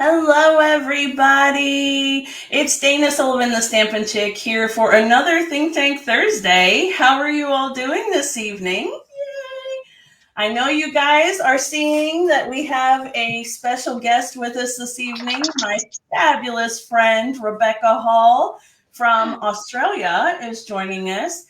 Hello, everybody. It's Dana Sullivan, the Stampin' Chick, here for another Think Tank Thursday. How are you all doing this evening? Yay! I know you guys are seeing that we have a special guest with us this evening. My fabulous friend, Rebecca Hall from Australia, is joining us.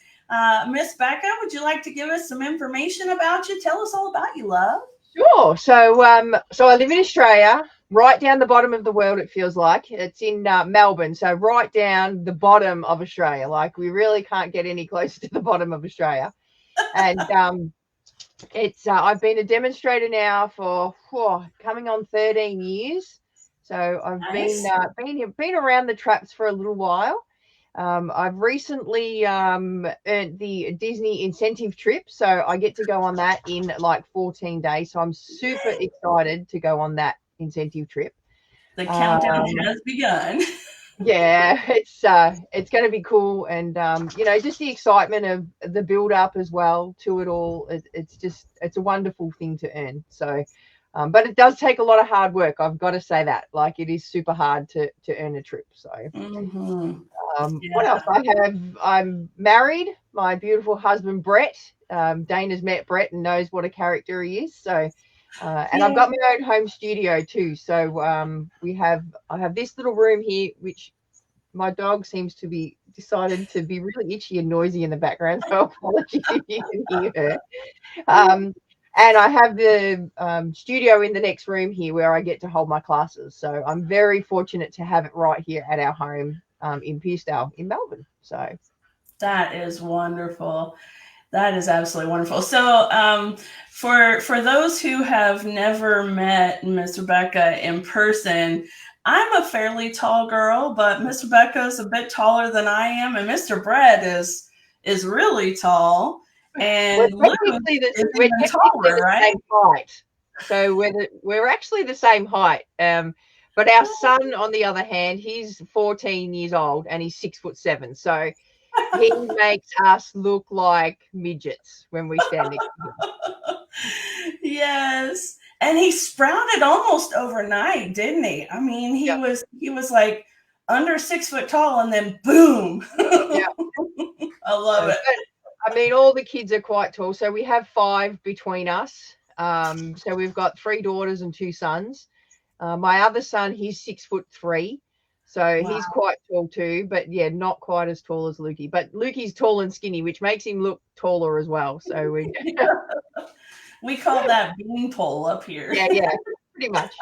Miss Becca, would you like to give us some information about you? Tell us all about you, love. Sure. So I live in Australia, right down the bottom of the world. It feels like it's in Melbourne, so right down the bottom of Australia. Like we really can't get any closer to the bottom of Australia. And it's I've been a demonstrator now for coming on 13 years. So I've Nice. been around the traps for a little while. I've recently earned the Disney incentive trip, so I get to go on that in like 14 days. So I'm super excited to go on that incentive trip. The countdown Um, has begun. yeah, it's going to be cool, and just the excitement of the build up as well to it all. It's a wonderful thing to earn. So. But it does take a lot of hard work. I've got to say that. Like it is super hard to earn a trip. So Mm-hmm. what Yeah. else? I'm married. My beautiful husband Brett. Dana's met Brett and knows what a character he is. So, and I've Yeah. got my own home studio too. So I have this little room here, which my dog seems to be decided to be really itchy and noisy in the background. So apologies if you can hear her. Um, and I have the studio in the next room here where I get to hold my classes. So I'm very fortunate to have it right here at our home in Pearsdale in Melbourne. So That is wonderful. That is absolutely wonderful. So, for those who have never met Miss Rebecca in person, I'm a fairly tall girl, but Miss Rebecca is a bit taller than I am, and Mr. Brett is really tall, we're and Luke technically is we're even technically taller, the right? same height. So we're actually the same height. But our son, on the other hand, he's 14 years old and he's 6'7". So he makes us look like midgets when we stand next to him. Yes. And he sprouted almost overnight, didn't he? I mean, he Yep. was he was like under 6 foot tall and then boom. Yeah. I love So, it. but I mean, all the kids are quite tall. So we have five between us. So we've got three daughters and two sons. My other son, he's 6'3". So Wow. he's quite tall too, but yeah, not quite as tall as Lukey. But Lukey's tall and skinny, which makes him look taller as well. So we, We call that beanpole up here. yeah, pretty much.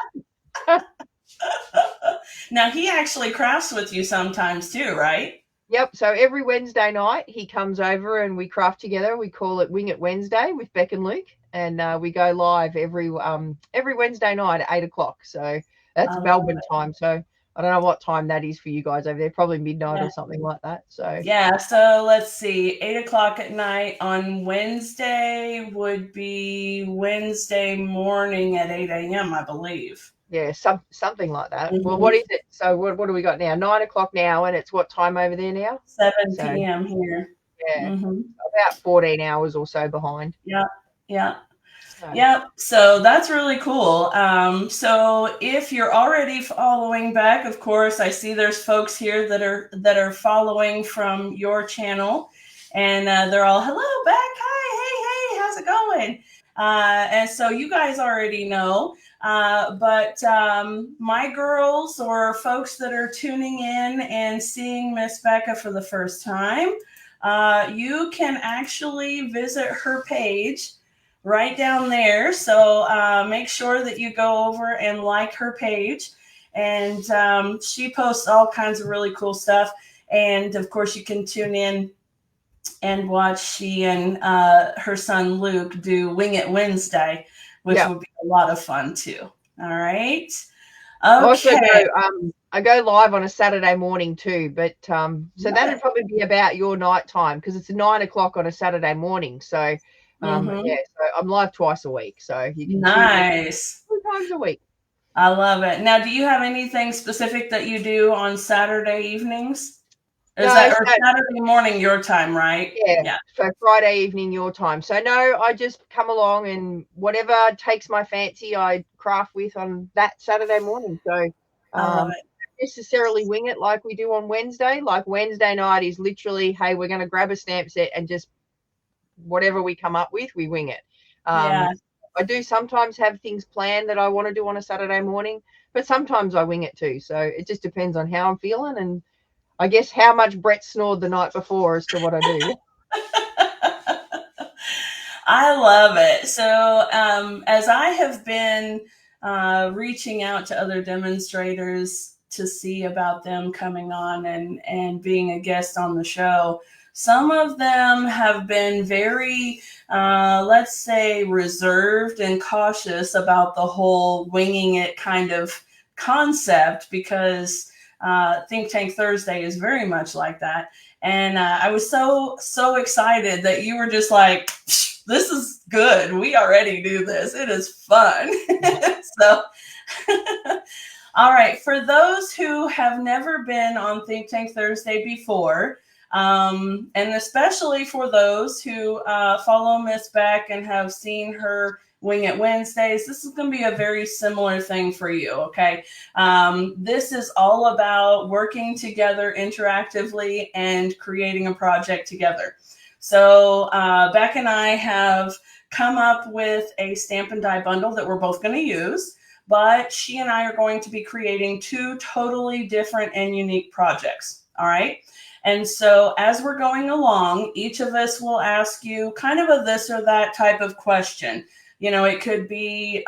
Now he actually crafts with you sometimes too, right? Yep. So every Wednesday night he comes over and we craft together. We call it Wing It Wednesday with Beck and Luke, and we go live every Wednesday night at 8 o'clock. So I that's love Melbourne it. time. So I don't know what time that is for you guys over there. Probably midnight Yeah. or something like that. So Yeah, so let's see. 8 o'clock at night on Wednesday would be Wednesday morning at 8 a.m., I believe. yeah, something like that. Well, Hmm. what is it? So what do we got now? 9 o'clock now, and it's what time over there now? 7 So p.m. here. yeah, Hmm. about 14 hours or so behind. Yeah, yeah. So Yep. So that's really cool. So if you're already following back, of course, I see there's folks here that are following from your channel, and they're all hello back, hi, hey, how's it going? And so you guys already know. But my girls or folks that are tuning in and seeing Miss Becca for the first time, you can actually visit her page right down there. So make sure that you go over and like her page. And she posts all kinds of really cool stuff. And of course, you can tune in and watch she and her son Luke do Wing It Wednesday, which yeah. will be a lot of fun too. All right. I also Okay. go live on a Saturday morning too, but so Love that'd it. probably be about your night time because it's 9 o'clock on a Saturday morning. So Mm-hmm. yeah, so I'm live twice a week, so you can tune in Nice. 2 times a week. I love it. Now, do you have anything specific that you do on Saturday evenings? Is No, that or so Saturday morning your time, right? yeah, Yeah. so Friday evening your time. So no, I just come along and whatever takes my fancy, I craft with on that Saturday morning. So I love it. Necessarily wing it like we do on Wednesday. Like Wednesday night is literally, hey, we're going to grab a stamp set and just whatever we come up with, we wing it. Yeah. I do sometimes have things planned that I want to do on a Saturday morning, but sometimes I wing it too. So it just depends on how I'm feeling and I guess how much Brett snored the night before as to what I do. I love it. So, as I have been reaching out to other demonstrators to see about them coming on and being a guest on the show, some of them have been very, let's say, reserved and cautious about the whole winging it kind of concept because Think Tank Thursday is very much like that. And I was so excited that you were just like, this is good. We already do this. It is fun. So, all right. For those who have never been on Think Tank Thursday before, and especially for those who follow Miss Beck and have seen her Wing It Wednesdays, this is going to be a very similar thing for you. Okay. This is all about working together interactively and creating a project together. So Beck and I have come up with a stamp and die bundle that we're both going to use, but she and I are going to be creating two totally different and unique projects. All right. And so as we're going along, each of us will ask you kind of a this or that type of question. You know, it could be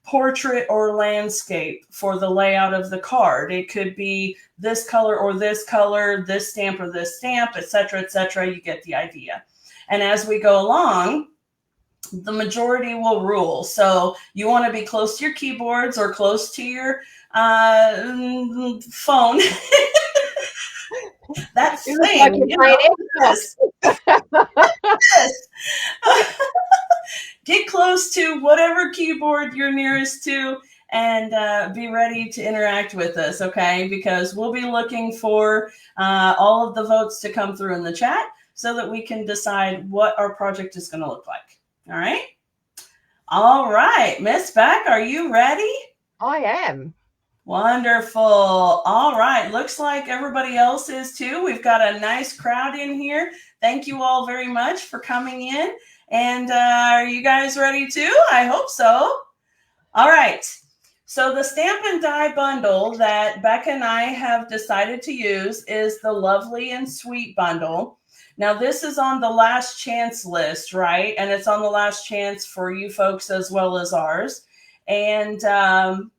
portrait or landscape for the layout of the card. It could be this color, this stamp or this stamp, et cetera, et cetera. You get the idea. And as we go along, the majority will rule. So you want to be close to your keyboards or close to your phone. That thing. Like you know, yes. Get close to whatever keyboard you're nearest to and be ready to interact with us, okay? Because we'll be looking for all of the votes to come through in the chat so that we can decide what our project is going to look like. All right? All right. Miss Beck, are you ready? I am. Wonderful. All right. Looks like everybody else is too. We've got a nice crowd in here. Thank you all very much for coming in. And are you guys ready too? I hope so. All right. So the Stamp and Die bundle that Becca and I have decided to use is the Lovely and Sweet bundle. Now, this is on the last chance list, right? And it's on the last chance for you folks as well as ours. And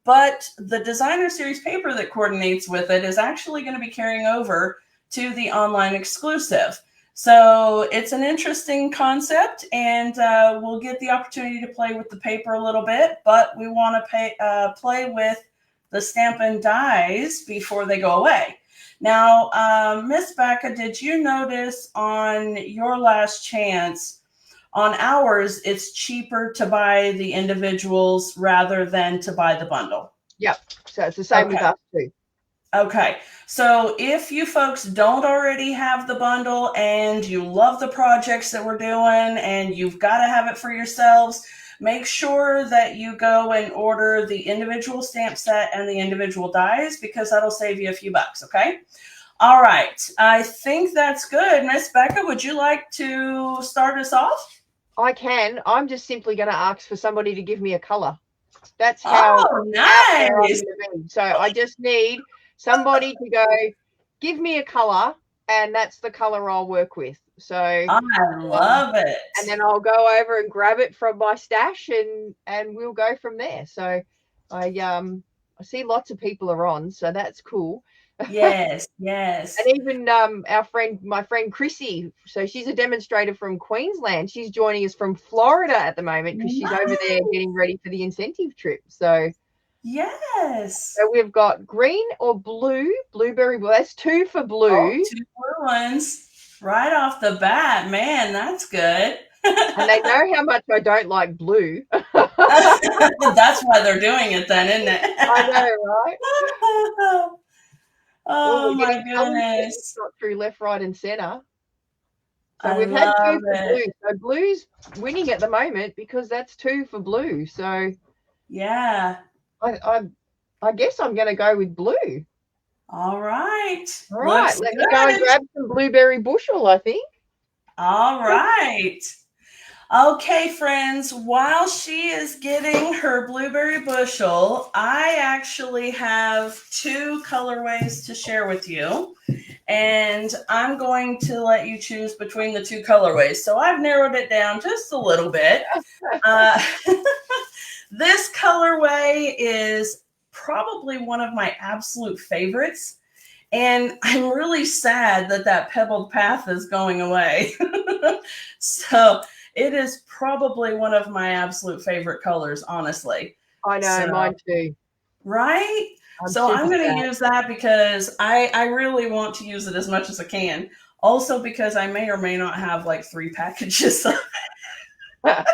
but the designer series paper that coordinates with it is actually going to be carrying over to the online exclusive. So it's an interesting concept, and we'll get the opportunity to play with the paper a little bit, but we want to play with the stamp and dies before they go away. Now, Miss Becca, did you notice on your last chance, on ours, it's cheaper to buy the individuals rather than to buy the bundle? Yep. So it's the same with us too. Okay. So if you folks don't already have the bundle and you love the projects that we're doing and you've got to have it for yourselves, make sure that you go and order the individual stamp set and the individual dies because that'll save you a few bucks. Okay. All right. I think that's good. Miss Becca, would you like to start us off? I can. I'm just simply going to ask for somebody to give me a color. That's how. Oh, nice. So I just need somebody to go, give me a color, and that's the color I'll work with. So I love it. And then I'll go over and grab it from my stash, and we'll go from there. So I see lots of people are on, so that's cool. Yes, yes. And even my friend Chrissy, so she's a demonstrator from Queensland. She's joining us from Florida at the moment because she's over there getting ready for the incentive trip. So yes. So we've got green or blue, blueberry. Well, that's 2 for blue. Oh, 2 blue ones right off the bat. Man, that's good. And they know how much I don't like blue. That's why they're doing it then, isn't it? I know, right? Oh, my goodness. Through left, right, and center. So we've had 2 for blue. So blue's winning at the moment because that's 2 for blue. So yeah. I I guess I'm going to go with blue. All right. All right, Looks let me good. go and grab some blueberry bushel, I think. All right. Okay, friends, while she is getting her blueberry bushel, I actually have 2 colorways to share with you. And I'm going to let you choose between the 2 colorways. So I've narrowed it down just a little bit. This colorway is probably one of my absolute favorites. And I'm really sad that that pebbled path is going away. So it is probably one of my absolute favorite colors, honestly. I know, mine too. Right? So I'm going to use that because I really want to use it as much as I can. Also because I may or may not have like 3 packages of it.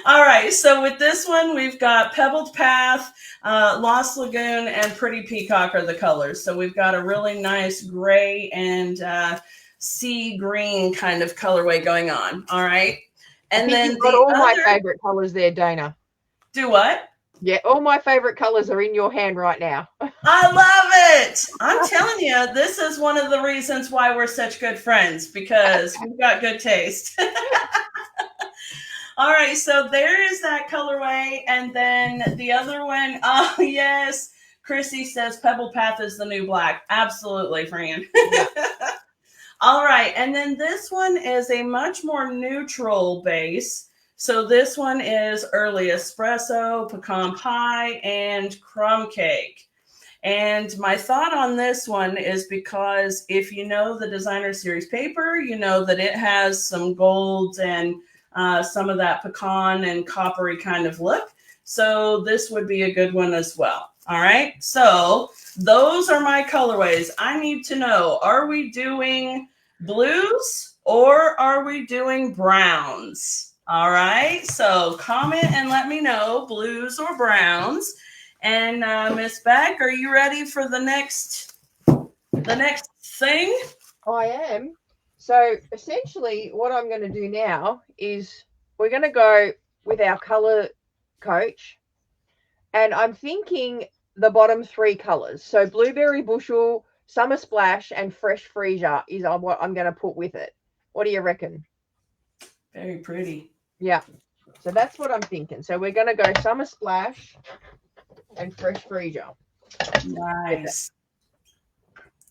All right, so with this one, we've got Pebbled Path, Lost Lagoon, and Pretty Peacock are the colors. So we've got a really nice gray and sea green kind of colorway going on. All right. And then you've got all my favorite colors there, Dana. Do what? Yeah, all my favorite colors are in your hand right now. I love it. I'm telling you, this is one of the reasons why we're such good friends, because we've got good taste. All right, so there is that colorway. And then the other one, oh, yes, Chrissy says Pebble Path is the new black. Absolutely, Fran. All right, and then this one is a much more neutral base. So this one is early espresso, pecan pie, and crumb cake. And my thought on this one is because if you know the Designer Series paper, you know that it has some golds and some of that pecan and coppery kind of look. So this would be a good one as well. All right. So those are my colorways. I need to know, are we doing blues or are we doing browns? All right. So comment and let me know, blues or browns. And Miss Beck, are you ready for the next thing? I am. So essentially what I'm going to do now is we're going to go with our color coach. And I'm thinking the bottom 3 colors. So blueberry bushel, summer splash, and fresh freesia is what I'm going to put with it. What do you reckon? Very pretty. Yeah. So that's what I'm thinking. So we're going to go summer splash and fresh freesia. Nice.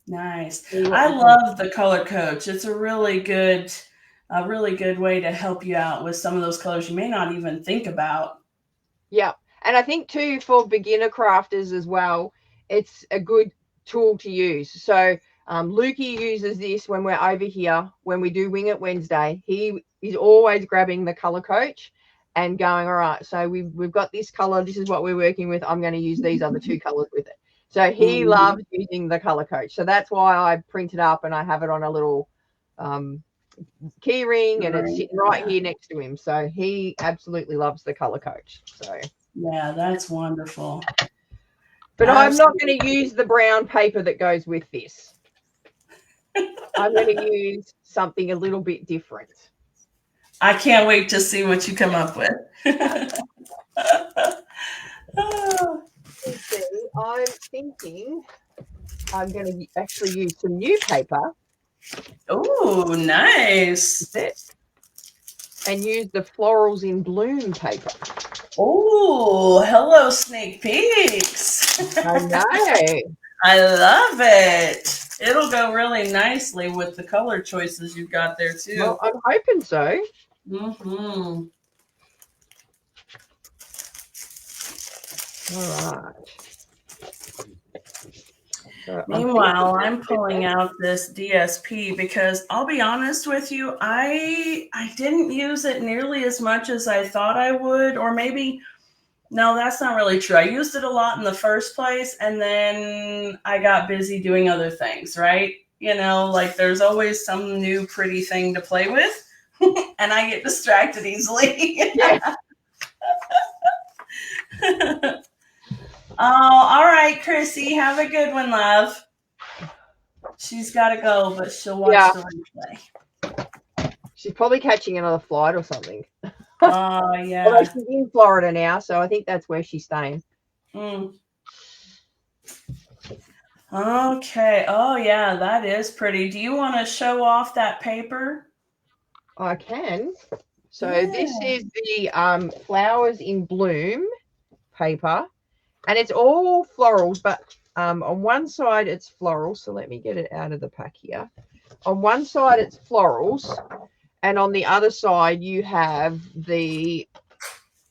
Nice. I love the color coach. It's a really good way to help you out with some of those colors you may not even think about. Yeah. And I think too, for beginner crafters as well, it's a good tool to use. So Lukey uses this when we're over here, when we do Wing It Wednesday. He is always grabbing the color coach and going, all right, so we've got this color. This is what we're working with. I'm going to use these other 2 colors with it. So he loves using the color coach. So that's why I print it up and I have it on a little key ring and it's sitting right here next to him. So he absolutely loves the color coach. So yeah, that's wonderful. But I'm not going to use the brown paper that goes with this. I'm going to use something a little bit different. I can't wait to see what you come up with. I'm thinking I'm going to actually use some new paper. Oh, nice. And use the Florals in Bloom paper. Oh, hello, sneak peeks. I know. I love it. It'll go really nicely with the color choices you've got there, too. Well, I'm hoping so. Mm-hmm. All right. So meanwhile, I'm pulling out this DSP because I'll be honest with you, I didn't use it nearly as much as I thought I would, or maybe, no, that's not really true. I used it a lot in the first place, and then I got busy doing other things, right? You know, like there's always some new pretty thing to play with, and I get distracted easily. Yeah. Oh, all right, Chrissy. Have a good one, love. She's got to go, but she'll watch the replay. She's probably catching another flight or something. Oh, yeah. Although she's in Florida now, so I think that's where she's staying. Mm. Okay. Oh, yeah, that is pretty. Do you want to show off that paper? I can. So Yeah. this is the flowers in bloom paper, and it's all florals, but on one side it's florals. So let me get it out of the pack here. On one side it's florals, and on the other side you have the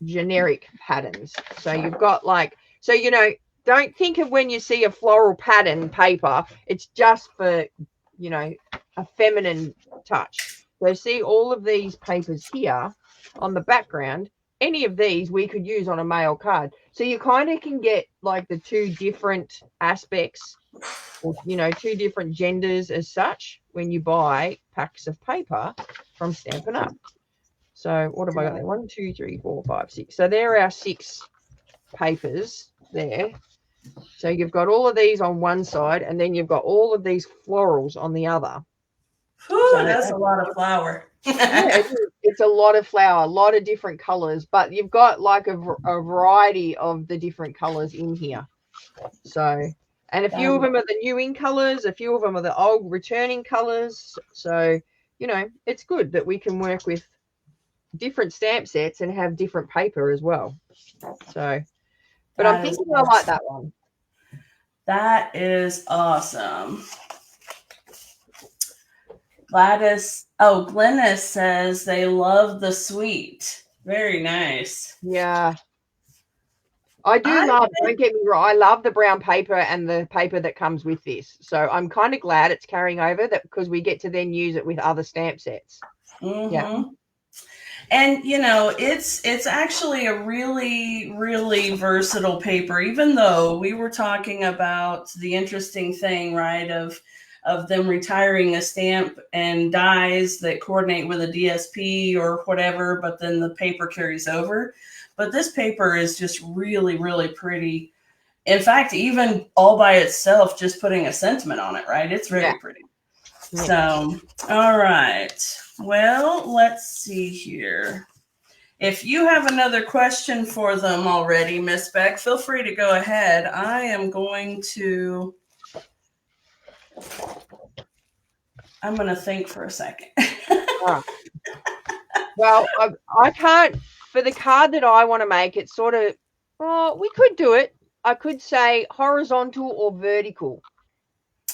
generic patterns. So you've got like, so you know, don't think of when you see a floral pattern paper, it's just for, you know, a feminine touch. So see all of these papers here on the background, any of these we could use on a male card. So you kind of can get like the two different aspects, or, you know, two different genders as such when you buy packs of paper from Stampin' Up. So what have I got there? 1, 2, 3, 4, 5, 6. So there are our 6 papers there. So you've got all of these on one side, and then you've got all of these florals on the other. Whew, So that's a lot of flour. yeah, it's a lot of flower, a lot of different colors, but you've got like a variety of the different colors in here. So, and a few of them are the new in colors, a few of them are the old returning colors. So, you know, it's good that we can work with different stamp sets and have different paper as well. So, but I'm thinking I like that one. That is awesome. Glennis says they love the sweet. Very nice. Yeah. I do love, don't get me wrong, I love the brown paper and the paper that comes with this. So I'm kind of glad it's carrying over, that because we get to then use it with other stamp sets. Mm-hmm. Yeah. And, you know, it's actually a really, really versatile paper, even though we were talking about the interesting thing, right, of them retiring a stamp and dies that coordinate with a DSP or whatever, but then the paper carries over. But this paper is just really, really pretty. In fact, even all by itself, just putting a sentiment on it, right? It's very pretty. Yeah. So, all right. Well, let's see here. If you have another question for them already, Miss Beck, feel free to go ahead. I am going to think for a second. Well, I can't, for the card that I want to make, it's sort of, well, we could do it. I could say horizontal or vertical.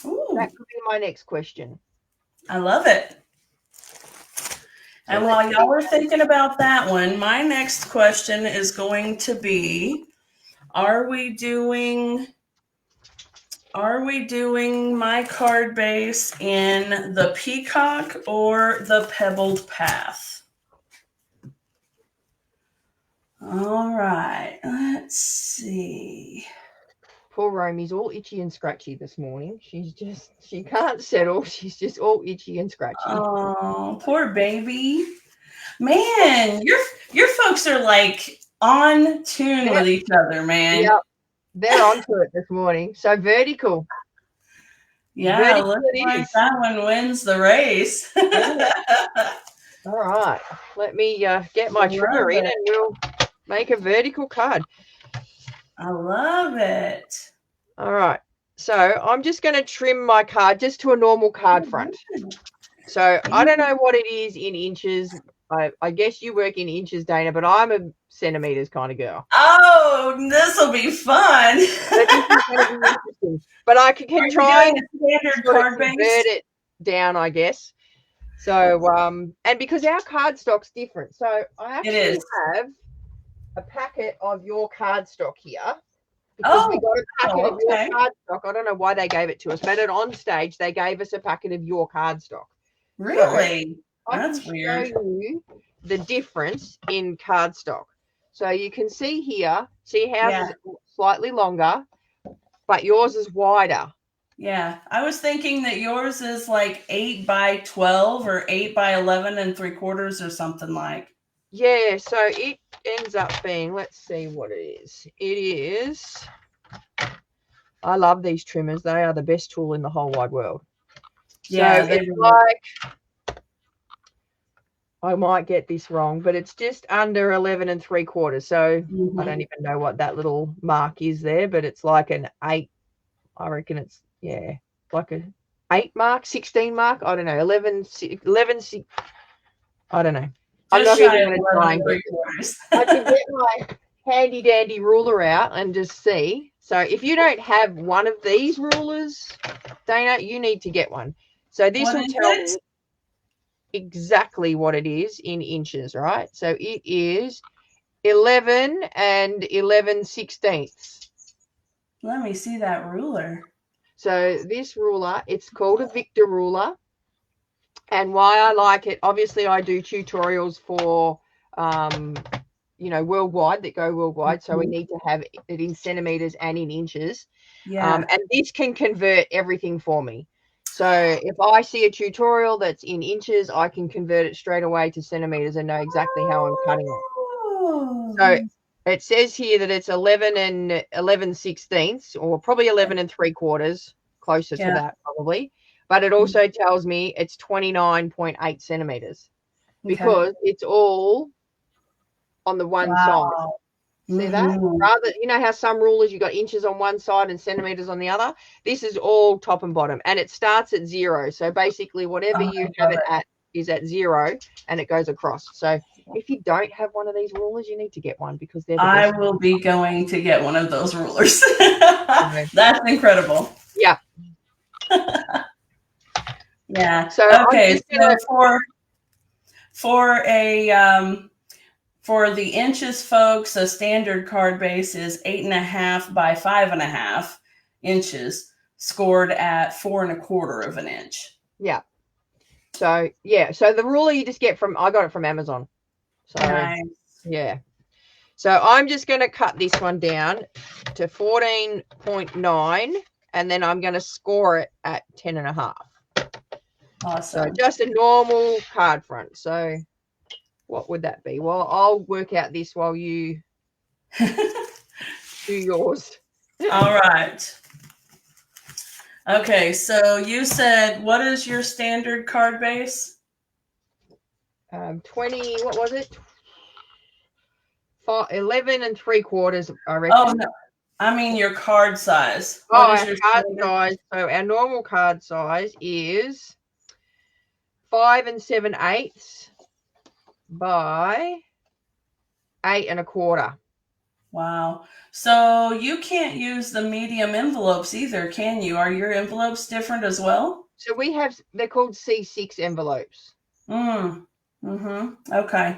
Ooh. That could be my next question. I love it. And while y'all are thinking about that one, my next question is going to be, are we doing my card base in the peacock or the pebbled path? All right, let's see. Poor Romy's all itchy and scratchy this morning. She can't settle. She's just all itchy and scratchy. Oh, poor baby. Man, your folks are like on tune with each other, man. Yep. They're onto it this morning. So vertical. Yeah, vertical looks like that one wins the race. All right. Let me get my trimmer in and we'll make a vertical card. I love it. All right. So I'm just going to trim my card just to a normal card front. So I don't know what it is in inches. I guess you work in inches, Dana, but I'm a centimeters kind of girl. Oh, this will be fun. But I can try and convert it down, I guess. So, and because our cardstock's different, so I actually have a packet of your cardstock here. Because we got a packet of your cardstock. I don't know why they gave it to us, but on stage they gave us a packet of your cardstock. Really? So that's weird. I can show you the difference in cardstock. So you can see here, ours is slightly longer, but yours is wider. Yeah, I was thinking that yours is like 8 by 12 or 8 by 11 3/4 or something like. Yeah, so it ends up being, let's see what it is. It is, I love these trimmers. They are the best tool in the whole wide world. Yeah, so it's like I might get this wrong, but it's just under 11 3/4. So I don't even know what that little mark is there, but it's like an 8. I reckon it's, yeah, like a 8 mark, 16 mark. I don't know, 11, 11, I don't know. I'm Just not shy even of going to try and 11 get I can get my handy dandy ruler out and just see. So if you don't have one of these rulers, Dana, you need to get one. So this What will is tell it? me exactly what it is in inches, right? So it is 11 and 11/16. Let me see that ruler. So this ruler, it's called a Victor ruler. And why I like it, obviously I do tutorials for worldwide, that go worldwide. So we need to have it in centimeters and in inches. Yeah. And this can convert everything for me. So if I see a tutorial that's in inches, I can convert it straight away to centimeters and know exactly how I'm cutting it. Oh. So it says here that it's 11 and 11/16, or probably 11 3/4, closer to that probably. But it also tells me it's 29.8 centimeters because it's all on the one side. See that? Rather, you know how some rulers you got inches on one side and centimeters on the other? This is all top and bottom, and it starts at 0. So basically whatever you have it at is at 0, and it goes across. So if you don't have one of these rulers, you need to get one, because they're the best. I will be going to get one of those rulers. That's incredible. Yeah. Yeah. So okay. I'm just gonna, for the inches, folks, a standard card base is 8.5 by 5.5 inches, scored at 4.25 of an inch. yeah. So yeah. So the ruler you just get from, I got it from Amazon. So Nice. yeah. So I'm just going to cut this one down to 14.9, and then I'm going to score it at 10.5. Awesome. So just a normal card front. So what would that be? Well, I'll work out this while you do yours. All right. Okay, so you said, what is your standard card base? 20, what was it? 11 3/4, I reckon. Oh, no. I mean your card size. Our card size. So our normal card size is 5 7/8 by 8 1/4. Wow. So you can't use the medium envelopes either, can you? Are your envelopes different as well? So we have, they're called C6 envelopes. Okay.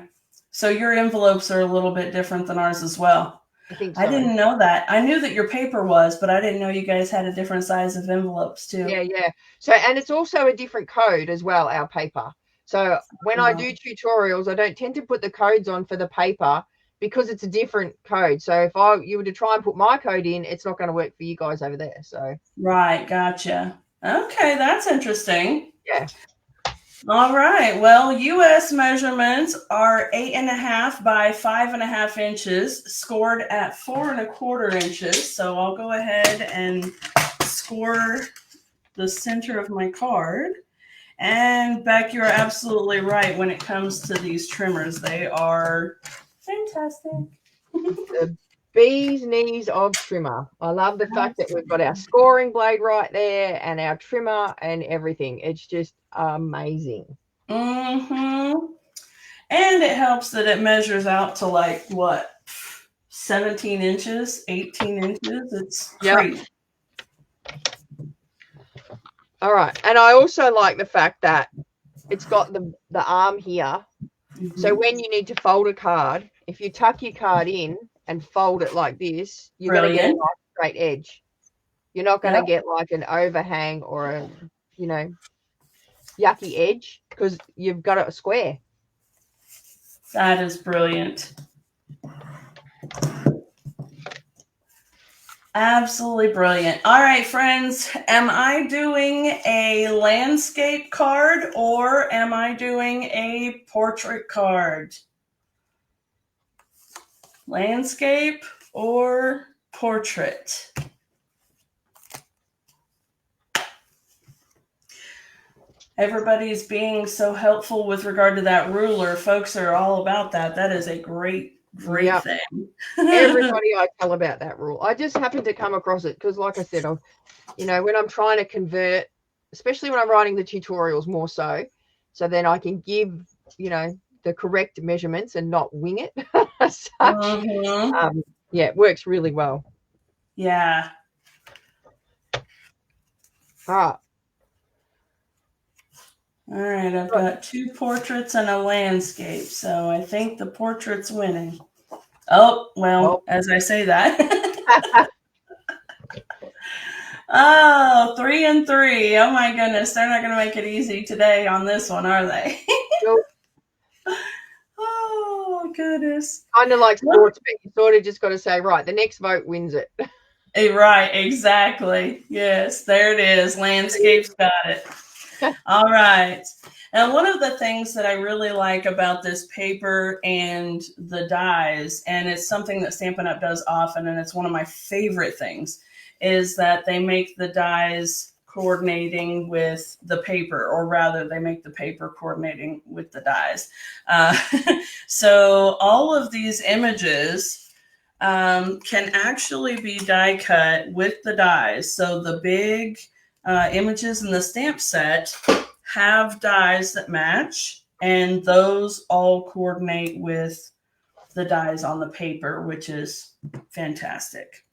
So your envelopes are a little bit different than ours as well. I think so. I didn't know that. I knew that your paper was, but I didn't know you guys had a different size of envelopes too. Yeah. So, and it's also a different code as well, our paper. So when I do tutorials, I don't tend to put the codes on for the paper, because it's a different code. So if you were to try and put my code in, it's not going to work for you guys over there. So right, gotcha. Okay, that's interesting. Yeah. All right. Well, U.S. measurements are 8.5 by 5.5 inches, scored at 4.25 inches. So I'll go ahead and score the center of my card. And Beck, you're absolutely right. When it comes to these trimmers, they are fantastic. The bee's knees of trimmer. I love the fact that we've got our scoring blade right there and our trimmer and everything. It's just amazing. And it helps that it measures out to like what, 17 inches, 18 inches. It's crazy. All right. And I also like the fact that it's got the arm here. So when you need to fold a card, if you tuck your card in and fold it like this, you're going to get a nice straight edge. You're not going to get like an overhang or a, yucky edge, because you've got a square. That is brilliant. Absolutely brilliant. All right, friends, am I doing a landscape card or am I doing a portrait card? Landscape or portrait? everybody's being so helpful with regard to that ruler. Folks are all about that. That is a great Yep. thing. Everybody I tell about that rule. I just happened to come across it because, like I said, you know, when I'm trying to convert, especially when I'm writing the tutorials more so then I can give, you know, the correct measurements and not wing it. Yeah, it works really well. Yeah. All right, I've got 2 portraits and a landscape, so I think the portrait's winning. Oh, well, as I say that. Oh, 3 and 3. Oh my goodness, they're not going to make it easy today on this one, are they? Nope. Oh goodness. Kind of like sports, but you sort of just got to say, right, the next vote wins it. Right, exactly. Yes, there it is. Landscape's got it. All right. And one of the things that I really like about this paper and the dies, and it's something that Stampin' Up! Does often, and it's one of my favorite things, is that they make the dies coordinating with the paper, or rather they make the paper coordinating with the dies. So all of these images can actually be die cut with the dies. So the big images in the stamp set have dies that match, and those all coordinate with the dies on the paper, which is fantastic.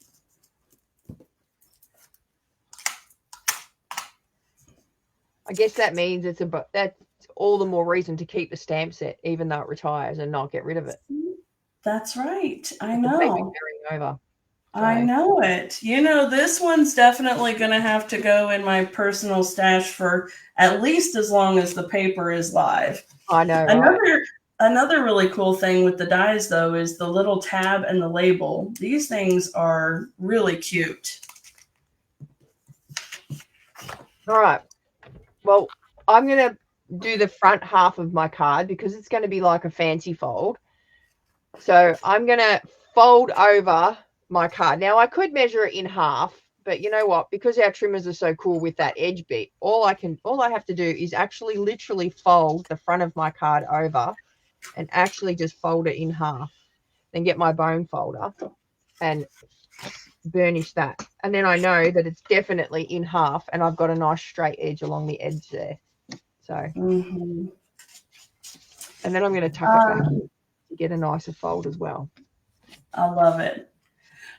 I guess that means that's all the more reason to keep the stamp set, even though it retires, and not get rid of it. That's right. I know. Over. I know it. You know, this one's definitely going to have to go in my personal stash for at least as long as the paper is live. I know. Another really cool thing with the dies, though, is the little tab and the label. These things are really cute. All right. Well, I'm going to do the front half of my card because it's going to be like a fancy fold. So I'm going to fold over my card. Now I could measure it in half, but you know what? Because our trimmers are so cool with that edge bit, all I have to do is actually literally fold the front of my card over and actually just fold it in half. Then get my bone folder and burnish that. And then I know that it's definitely in half and I've got a nice straight edge along the edge there. So, and then I'm going to tuck it back in to get a nicer fold as well. I love it.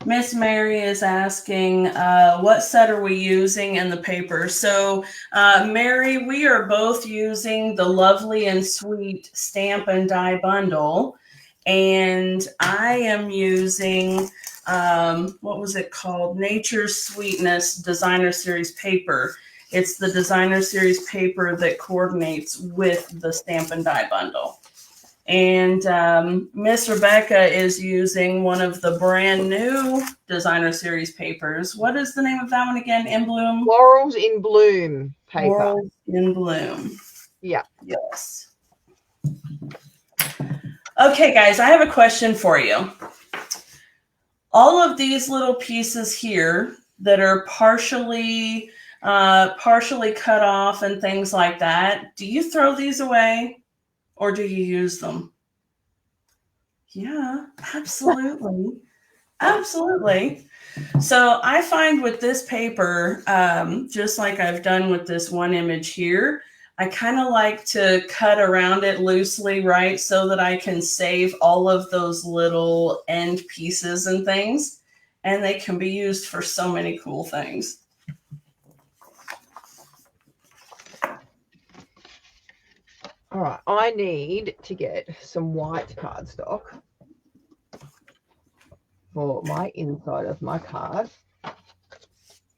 Miss Mary is asking, what set are we using in the paper? So, Mary, we are both using the Lovely and Sweet Stamp and Die Bundle. And I am using, what was it called? Nature's Sweetness Designer Series paper. It's the Designer Series paper that coordinates with the Stamp and Die Bundle. And Miss Rebecca is using one of the brand new Designer Series papers. What is the name of that one again? In Bloom? Laurels in Bloom paper. Laurels in Bloom. Yeah. Yes. Okay, guys, I have a question for you. All of these little pieces here that are partially cut off and things like that, do you throw these away? Or do you use them? Yeah, absolutely. Absolutely. So I find with this paper, just like I've done with this one image here, I kind of like to cut around it loosely, right? So that I can save all of those little end pieces and things. And they can be used for so many cool things. All right, I need to get some white cardstock for my inside of my card.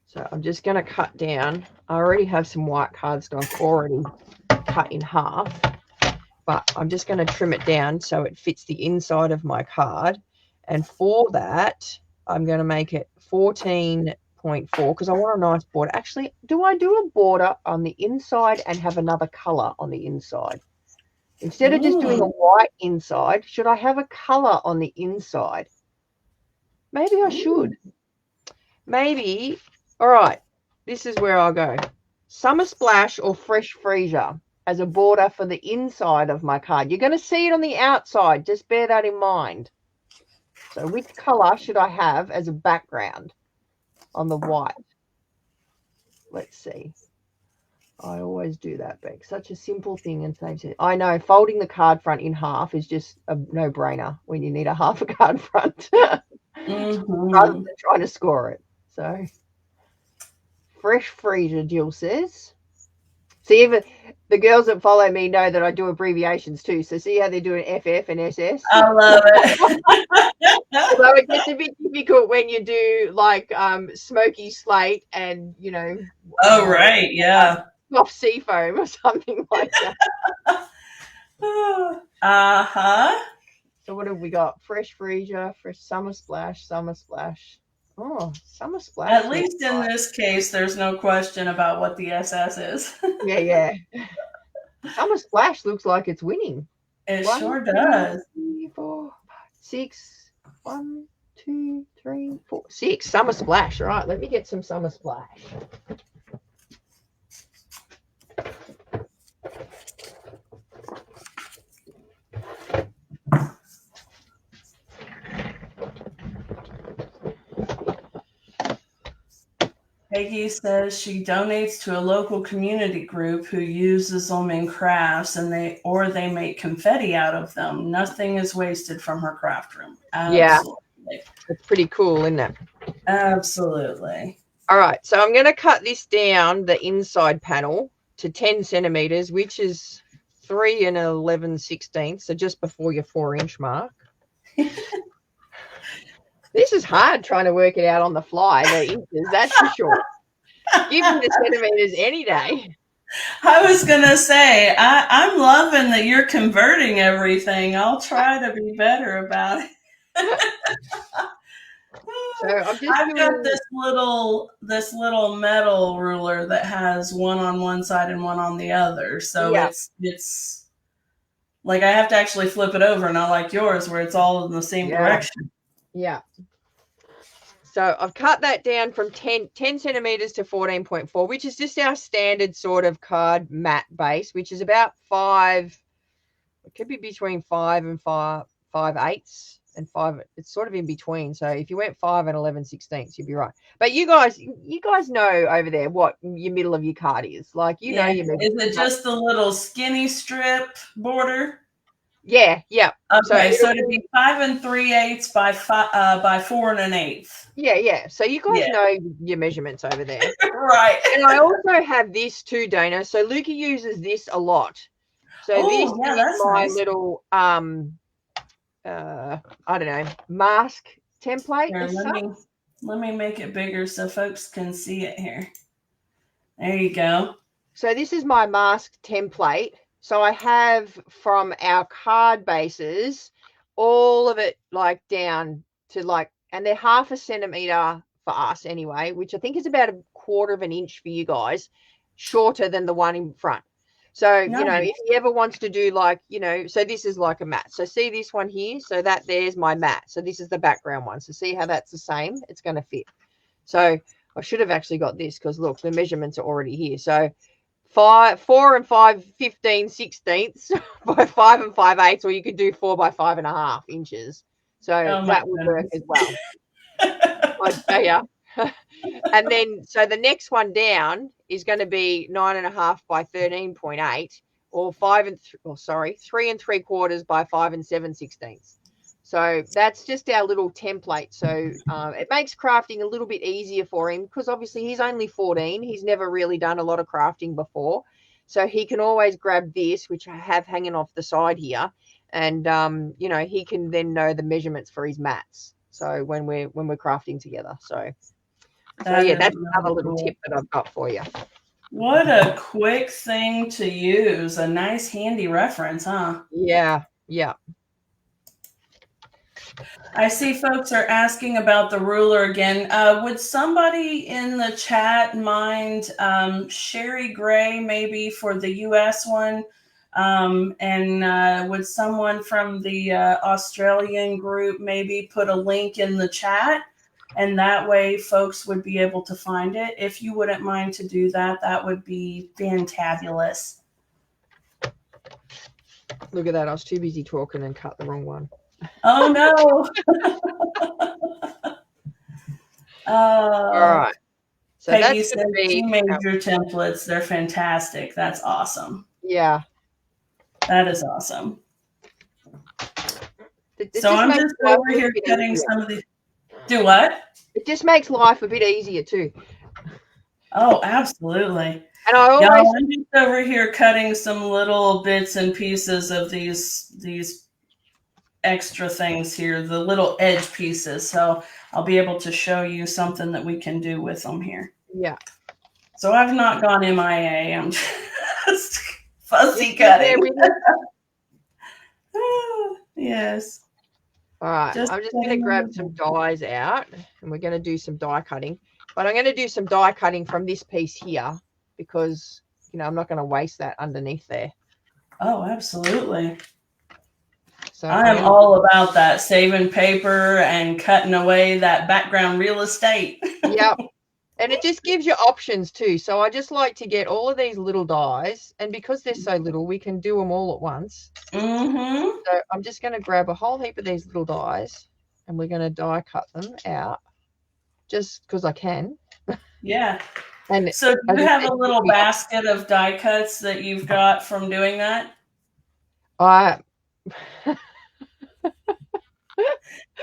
So I'm just going to cut down. I already have some white cardstock already cut in half, but I'm just going to trim it down so it fits the inside of my card. And for that, I'm going to make it 14.4 because I want a nice border. Actually, do I do a border on the inside and have another color on the inside? Instead of just doing a white inside, should I have a color on the inside? Maybe I should. Maybe. All right. This is where I'll go. Summer Splash or Fresh Freesia as a border for the inside of my card. You're going to see it on the outside. Just bear that in mind. So which color should I have as a background on the white? Let's see. I always do that, Beck. Such a simple thing and saves it. I know folding the card front in half is just a no-brainer when you need a half a card front rather than trying to score it. So Fresh Freesia, Jill says. See, even the girls that follow me know that I do abbreviations too. So see how they're doing FF and SS? I love it. Although it gets a bit difficult when you do like smoky slate and, you know. Oh, right. Yeah. Soft sea foam or something like that. So what have we got? Fresh Freesia, Fresh Summer Splash, Summer Splash. Oh, Summer Splash. At least in this case, there's no question about what the SS is. Yeah. Summer Splash looks like it's winning. It sure does. 3, 4, 5, 6. 1, 2, 3, 4, 6. Summer Splash. All right, let me get some Summer Splash. Peggy says she donates to a local community group who uses them in crafts, and they make confetti out of them. Nothing is wasted from her craft room. Absolutely. Yeah, it's pretty cool, isn't it? Absolutely. All right, so I'm going to cut this down, the inside panel, to 10 centimeters, which is 3 11/16, so just before your 4-inch mark. This is hard trying to work it out on the fly, the inches, that's for sure. Give me the centimeters any day. I was going to say, I'm loving that you're converting everything. I'll try to be better about it. So I've got this little metal ruler that has one on one side and one on the other. So yeah. It's like I have to actually flip it over, not like yours where it's all in the same direction. Yeah. So I've cut that down from 10 centimeters to 14.4, which is just our standard sort of card mat base, which is about 5. It could be between 5 and 5/8 and 5. It's sort of in between. So if you went 5 and 11/16, you'd be right. But you guys know over there what your middle of your card is. Like, you know, your is it just the little skinny strip border? Yeah. Okay, so it'd be 5 3/8 by 4 1/8. Yeah. So you guys know your measurements over there, right? And I also have this too, Dana. So Luca uses this a lot. So this is my little I don't know, mask template. Here, let me make it bigger so folks can see it here. There you go. So this is my mask template. So I have from our card bases, all of it like down to like, and they're 1/2 centimeter for us anyway, which I think is about 1/4 of an inch for you guys, shorter than the one in front. So, you know, if he ever wants to do like, you know, so this is like a mat. So see this one here? So there's my mat. So this is the background one. So see how that's the same? It's going to fit. So I should have actually got this because look, the measurements are already here. So 4 and 5/15/16 by 5 and 5/8, or you could do 4 by 5.5 inches. So that would work as well. I'd tell you. And then, so the next one down is going to be 9.5 by 13.8, or 3 3/4 by 5 7/16. So that's just our little template. So it makes crafting a little bit easier for him because obviously he's only 14. He's never really done a lot of crafting before. So he can always grab this, which I have hanging off the side here. And, you know, he can then know the measurements for his mats. So when we're crafting together. So yeah, that's another little tip that I've got for you. What a quick thing to use. A nice handy reference, huh? Yeah. I see folks are asking about the ruler again. Would somebody in the chat mind Sherry Gray maybe for the US one? And would someone from the Australian group maybe put a link in the chat? And that way folks would be able to find it. If you wouldn't mind to do that, that would be fantabulous. Look at that. I was too busy talking and cut the wrong one. Oh, no. All right. So Peggy that's said going to be. she made your templates. They're fantastic. That's awesome. Yeah. That is awesome. So I'm just over here cutting some of these. Do what? It just makes life a bit easier too. Oh, absolutely. And I'm just over here cutting some little bits and pieces of these extra things here, the little edge pieces. So I'll be able to show you something that we can do with them here. Yeah. So I've not gone MIA. I'm just fussy cutting. Yes. All right. I'm just going to grab some dies out, and we're going to do some die cutting. But I'm going to do some die cutting from this piece here because, I'm not going to waste that underneath there. Oh, absolutely. So I am all about that, saving paper and cutting away that background real estate. Yep. And it just gives you options too. So I just like to get all of these little dies, and because they're so little, we can do them all at once. Mm-hmm. So I'm just going to grab a whole heap of these little dies, and we're going to die cut them out just because I can. Yeah. And so do you have a little basket of die cuts that you've got from doing that?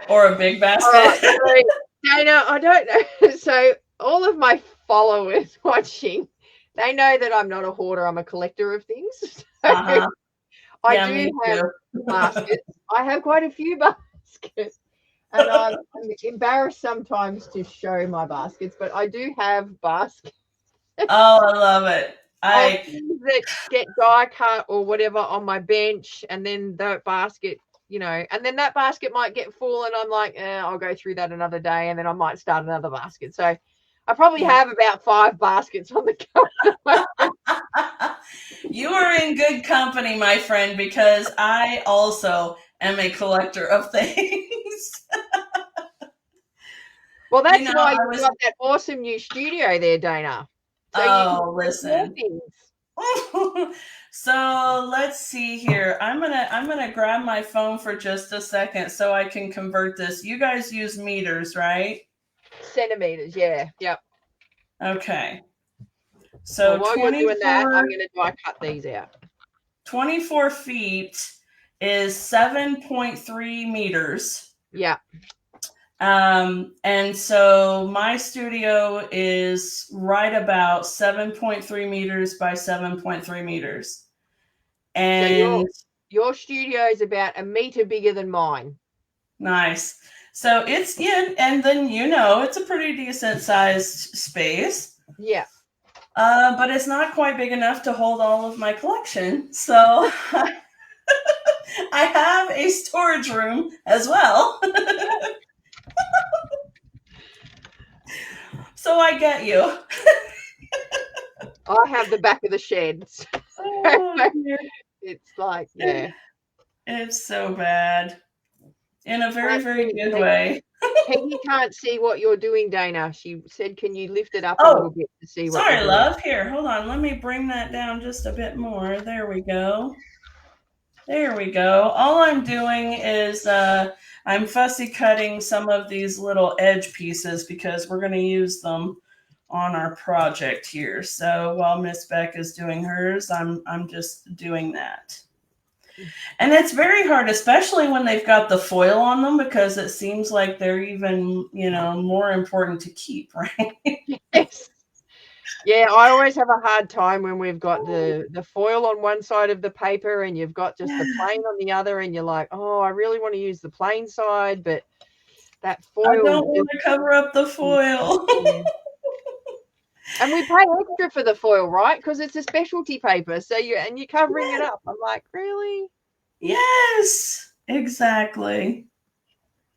Or a big basket? Dana, I don't know. So all of my followers watching, they know that I'm not a hoarder. I'm a collector of things. So I do have baskets. I have quite a few baskets. And I'm embarrassed sometimes to show my baskets, but I do have baskets. Oh, I love it. That get die cut or whatever on my bench, and then the basket, and then that basket might get full, and I'm like, I'll go through that another day, and then I might start another basket. So I probably have about 5 baskets on the go. You are in good company, my friend, because I also am a collector of things. Well, that's why you've got that awesome new studio there, Dana. So listen. So let's see here. I'm gonna grab my phone for just a second so I can convert this. You guys use meters, right? Centimeters, yeah. Yep. Okay. So while you're doing that, I'm going to die cut these out. 24 feet is 7.3 meters. Yeah. And so my studio is right about 7.3 meters by 7.3 meters. And so your studio is about a meter bigger than mine. Nice. So it's, and then it's a pretty decent sized space. Yeah. But it's not quite big enough to hold all of my collection. So I have a storage room as well. So I get you. I have the back of the sheds. Oh, it's like, yeah. It's so bad. In a very, very good way. Peggy can't see what you're doing, Dana. She said, can you lift it up a little bit to see what you're doing? Love. Here, hold on. Let me bring that down just a bit more. There we go. There we go. All I'm doing is I'm fussy cutting some of these little edge pieces because we're going to use them on our project here. So while Miss Beck is doing hers, I'm just doing that. And it's very hard, especially when they've got the foil on them, because it seems like they're even, more important to keep, right? Yes. Yeah, I always have a hard time when we've got the foil on one side of the paper and you've got just the plain on the other, and you're like, oh, I really want to use the plain side, but that foil. I don't want to cover up the foil. Yeah. And we pay extra for the foil, right? Because it's a specialty paper. So you're covering it up. I'm like, really? Yes, exactly.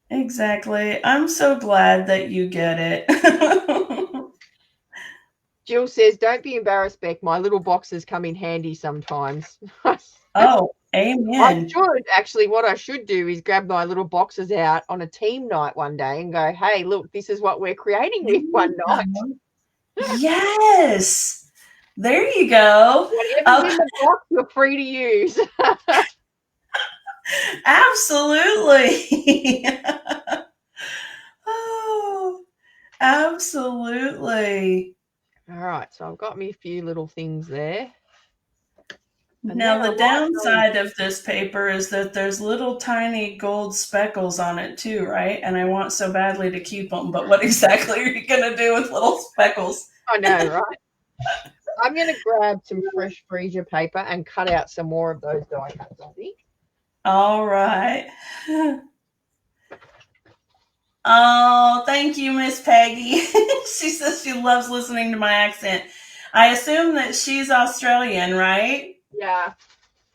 Exactly. I'm so glad that you get it. Jill says, don't be embarrassed, Beck. My little boxes come in handy sometimes. Oh, I amen. should actually, what I should do is grab my little boxes out on a team night one day and go, hey, look, this is what we're creating with one night. Yes. There you go. Whatever's in the box, you're free to use. Absolutely. Oh, absolutely. All right, so I've got me a few little things there. And Now, the downside of this paper is that there's little tiny gold speckles on it too, right? And I want so badly to keep them, but what exactly are you going to do with little speckles? I know, right? I'm going to grab some fresh freezer paper and cut out some more of those die cuts, I think. All right. Oh, thank you, Miss Peggy. She says she loves listening to my accent. I assume that she's Australian, right? Yeah.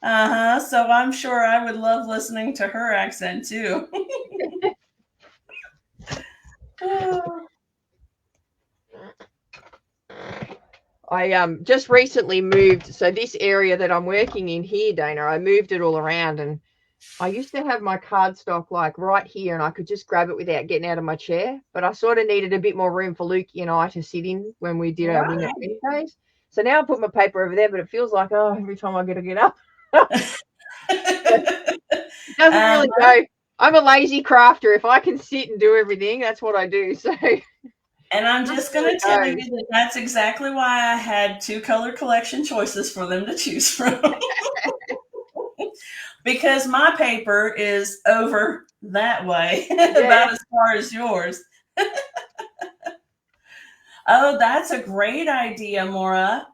Uh-huh. So I'm sure I would love listening to her accent too. I just recently moved. So this area that I'm working in here, Dana, I moved it all around, and I used to have my cardstock like right here, and I could just grab it without getting out of my chair. But I sort of needed a bit more room for Lukey and I to sit in when we did our Wing It Wednesdays. So now I put my paper over there, but it feels like, oh, every time I got to get up. It doesn't really go. I'm a lazy crafter. If I can sit and do everything, that's what I do. So. And I'm just going to tell you that that's exactly why I had 2 color collection choices for them to choose from. Because my paper is over that way, about as far as yours. Oh, that's a great idea, Maura.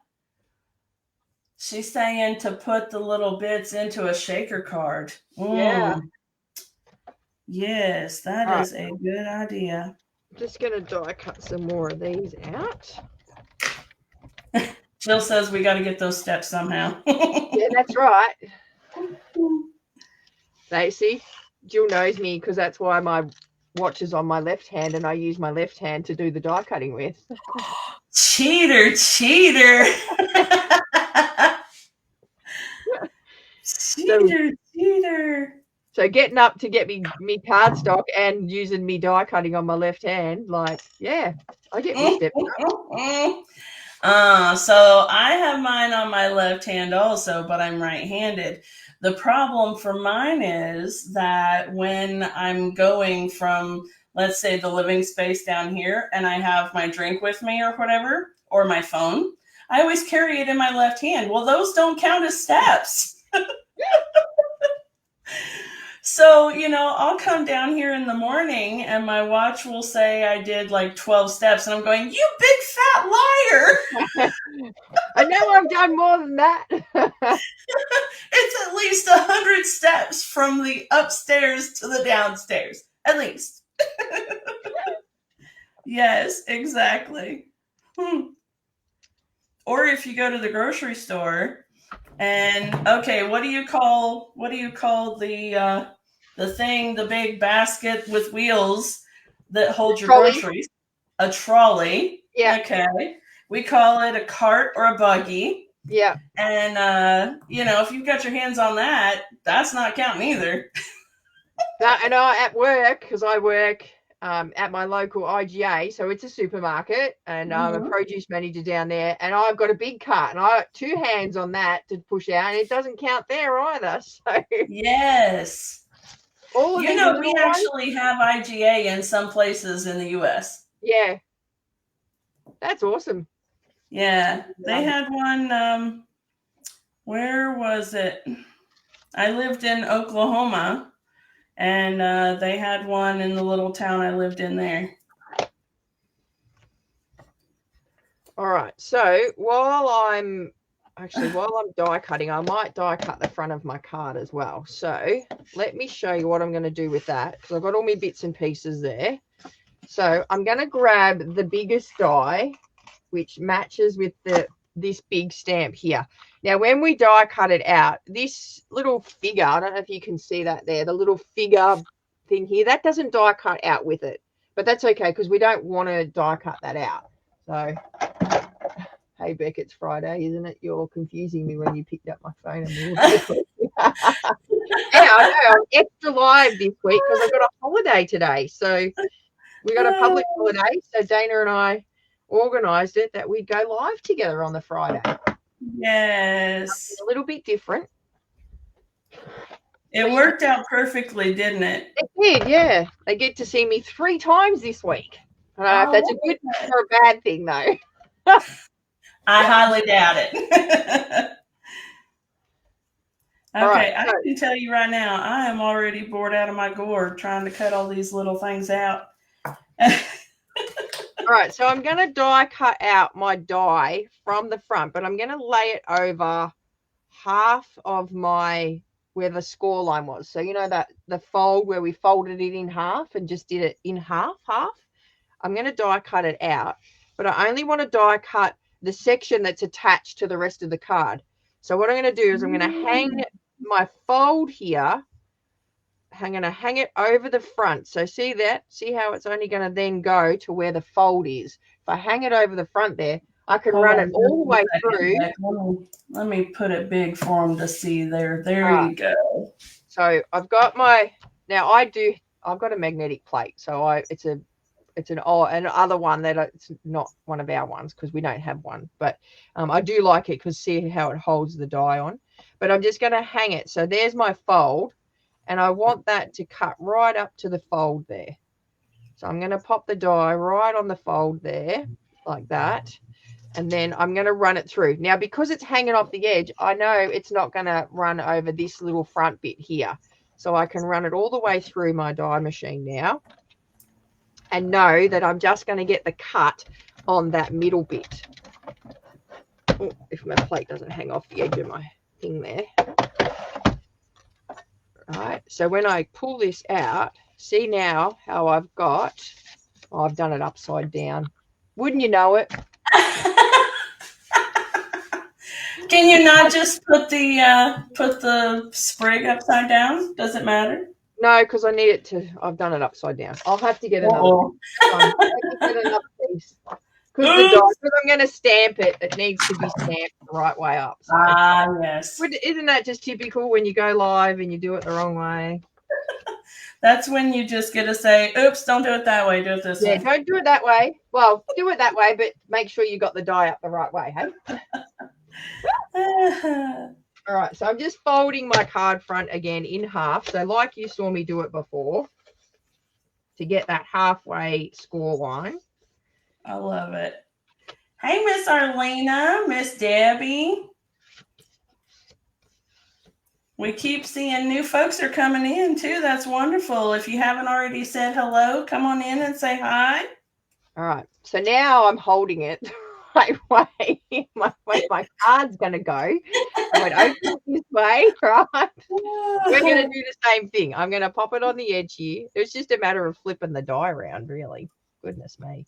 She's saying to put the little bits into a shaker card. Yeah. Yes, that is a good idea. I'm just going to die cut some more of these out. Jill says we got to get those steps somehow. Yeah, that's right. See, Jill knows me because that's why my watch is on my left hand and I use my left hand to do the die cutting with. Cheater. Cheater, cheater. So getting up to get me cardstock and using me die cutting on my left hand, like, yeah, I get my step. So I have mine on my left hand also, but I'm right-handed. The problem for mine is that when I'm going from, let's say, the living space down here, and I have my drink with me or whatever, or my phone, I always carry it in my left hand. Well, those don't count as steps. So, I'll come down here in the morning and my watch will say I did like 12 steps. And I'm going, you big fat liar. I know I've done more than that. It's at least 100 steps from the upstairs to the downstairs. At least. Yes, exactly. Or if you go to the grocery store and, okay, what do you call the big basket with wheels that holds your groceries? A trolley. Yeah. Okay. We call it a cart or a buggy. Yeah. And, if you've got your hands on that, that's not counting either. And at work, because I work at my local IGA, so it's a supermarket, and I'm a produce manager down there, and I've got a big cart, and I got 2 hands on that to push out, and it doesn't count there either. So yes. We actually have IGA in some places in the U.S. Yeah. That's awesome. Yeah. They had one, where was it? I lived in Oklahoma, and they had one in the little town I lived in there. All right. So while I'm die cutting, I might die cut the front of my card as well. So let me show you what I'm going to do with that, because I've got all my bits and pieces there. So I'm going to grab the biggest die, which matches with this big stamp here. Now, when we die cut it out, this little figure, I don't know if you can see that there, the little figure thing here, that doesn't die cut out with it. But that's okay, because we don't want to die cut that out. So Hey, Beck, it's Friday, isn't it? You're confusing me when you picked up my phone and we were yeah, I know. I'm extra live this week because I've got a holiday today. So we got a public holiday. So Dana and I organised it that we'd go live together on the Friday. Yes. A little bit different. It worked out perfectly, didn't it? It did, yeah. They get to see me 3 times this week. I don't know if that's a good thing or a bad thing, though. I highly doubt it. Okay, right, I can tell you right now, I am already bored out of my gourd trying to cut all these little things out. All right, so I'm going to die cut out my die from the front, but I'm going to lay it over half of my where the score line was. So you know that the fold where we folded it in half and just did it in half. I'm going to die cut it out, but I only want to die cut the section that's attached to the rest of the card. So what I'm going to do is I'm going to hang my fold here. I'm going to hang it over the front. So see that? See how it's only going to then go to where the fold is. If I hang it over the front there, I can run it all the way through. Let me put it big for them to see there. There you go. So I've got my, now I've got a magnetic plate. So it's another one that it's not one of our ones because we don't have one. But I do like it because see how it holds the die on. But I'm just going to hang it. So there's my fold. And I want that to cut right up to the fold there. So I'm going to pop the die right on the fold there like that. And then I'm going to run it through. Now, because it's hanging off the edge, I know it's not going to run over this little front bit here. So I can run it all the way through my die machine now and know that I'm just going to get the cut on that middle bit. Oh, if my plate doesn't hang off the edge of my thing there. Right, so when I pull this out, see now how I've done it upside down. Wouldn't you know it? Can you not just put the sprig upside down? Does it matter? No, because I need it to. I've done it upside down. I'll have to get another piece. Because I'm going to stamp it. It needs to be stamped the right way up. So. Yes. Isn't that just typical when you go live and you do it the wrong way? That's when you just get to say, oops, don't do it that way. Do it this way. Yeah, don't do it that way. Well, do it that way, but make sure you got the die up the right way, hey? All right, so I'm just folding my card front again in half. So like you saw me do it before to get that halfway score line. I love it. Hey, Miss Arlena, Miss Debbie. We keep seeing new folks are coming in too. That's wonderful. If you haven't already said hello, come on in and say hi. All right. So now I'm holding it the right way. My card's going to go. I went open this way, right? We're going to do the same thing. I'm going to pop it on the edge here. It's just a matter of flipping the die around, really. Goodness me.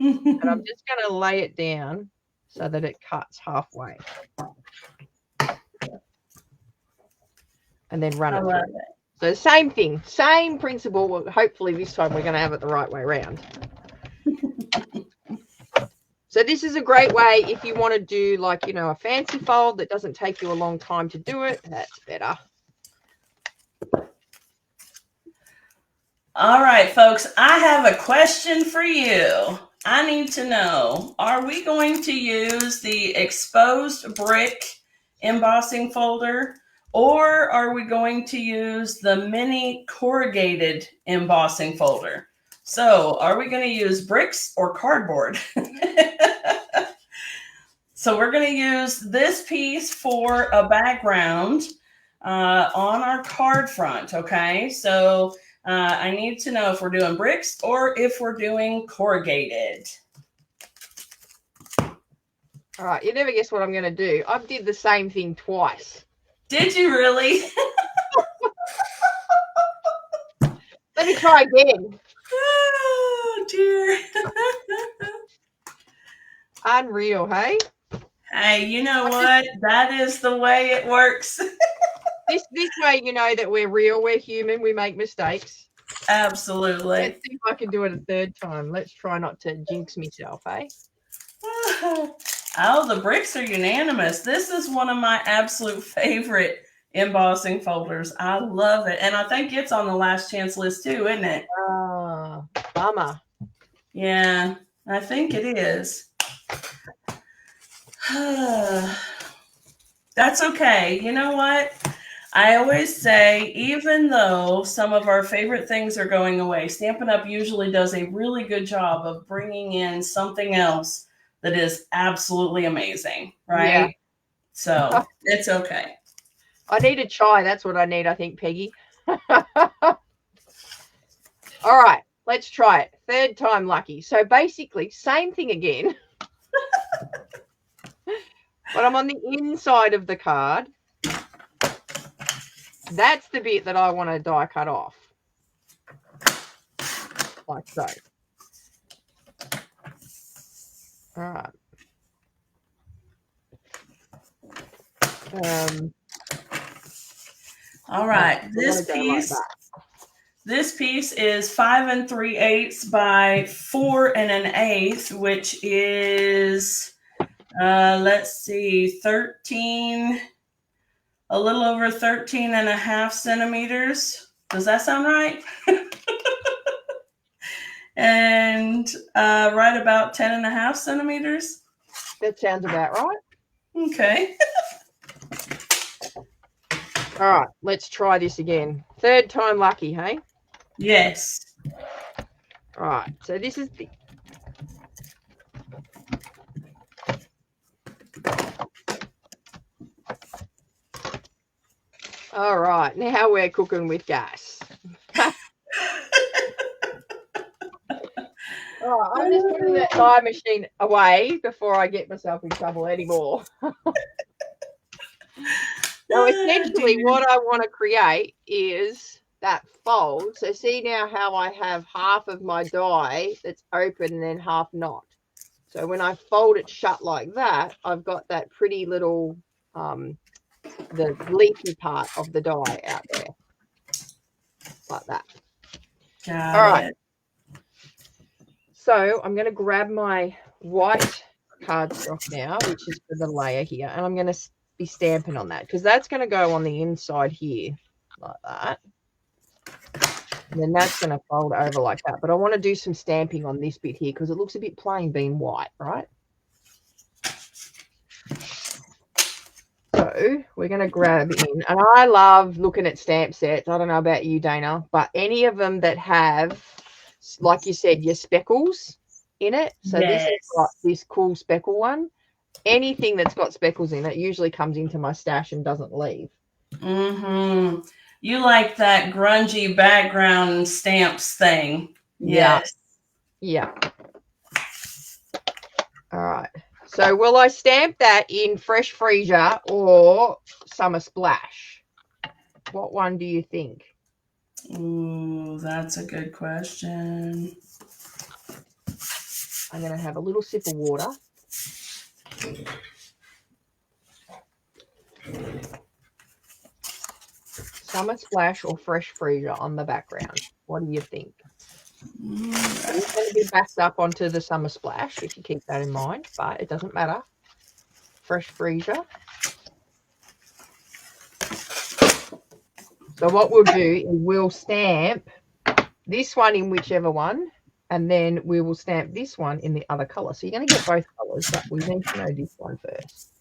And I'm just going to lay it down so that it cuts halfway. And then run it through. So same thing, same principle. Well, hopefully this time we're going to have it the right way around. So this is a great way if you want to do like, you know, a fancy fold that doesn't take you a long time to do it. That's better. All right, folks, I have a question for you. I need to know, are we going to use the exposed brick embossing folder, or are we going to use the mini corrugated embossing folder? So are we going to use bricks or cardboard? So we're going to use this piece for a background on our card front, okay? So I need to know if we're doing bricks or if we're doing corrugated. All right, you never guess what I'm going to do. I did the same thing twice. Did you really? Let me try again. Oh, dear. Unreal, hey? Hey, you know what? That is the way it works. This way, you know that we're real, we're human, we make mistakes. Absolutely. Let's see if I can do it a third time. Let's try not to jinx myself, eh? Oh, the bricks are unanimous. This is one of my absolute favorite embossing folders. I love it. And I think it's on the last chance list too, isn't it? Bummer. Yeah, I think it is. That's okay. You know what? I always say, even though some of our favorite things are going away, Stampin' Up! Usually does a really good job of bringing in something else that is absolutely amazing, right? Yeah. So it's okay. I need a chai. That's what I need, I think, Peggy. All right, let's try it. Third time lucky. So basically, same thing again. But I'm on the inside of the card. That's the bit that I want to die cut off. Like so. All right. All right. This piece is 5 3/8 by 4 1/8, which is let's see, 13, a little over 13.5 centimeters. Does that sound right? And right about 10.5 centimeters. That sounds about right. Okay. All right, let's try this again. Third time lucky, hey? Yes. All right, so this is the... All right, now we're cooking with gas. All right, I'm just putting that die machine away before I get myself in trouble anymore. So essentially what I want to create is that fold. So see now how I have half of my die that's open and then half not. So when I fold it shut like that, I've got that pretty little, the leafy part of the die out there. Like that. All right. So I'm going to grab my white cardstock now, which is for the layer here, and I'm going to be stamping on that because that's going to go on the inside here like that. And then that's going to fold over like that. But I want to do some stamping on this bit here because it looks a bit plain being white, right? So we're going to grab in. And I love looking at stamp sets. I don't know about you, Dana, but any of them that have, like you said, your speckles in it. So yes. This has got this cool speckle one. Anything that's got speckles in it usually comes into my stash and doesn't leave. Mm-hmm. You like that grungy background stamps thing. Yes. Yeah. All right. So will I stamp that in Fresh Freesia or Summer Splash? What one do you think? Ooh, that's a good question. I'm going to have a little sip of water. Summer Splash or Fresh Freesia on the background. What do you think? It's going to be backed up onto the Summer Splash if you keep that in mind, but it doesn't matter. Fresh Freesia. So what we'll do is we'll stamp this one in whichever one, and then we will stamp this one in the other color. So you're going to get both colors, but we need to know this one first.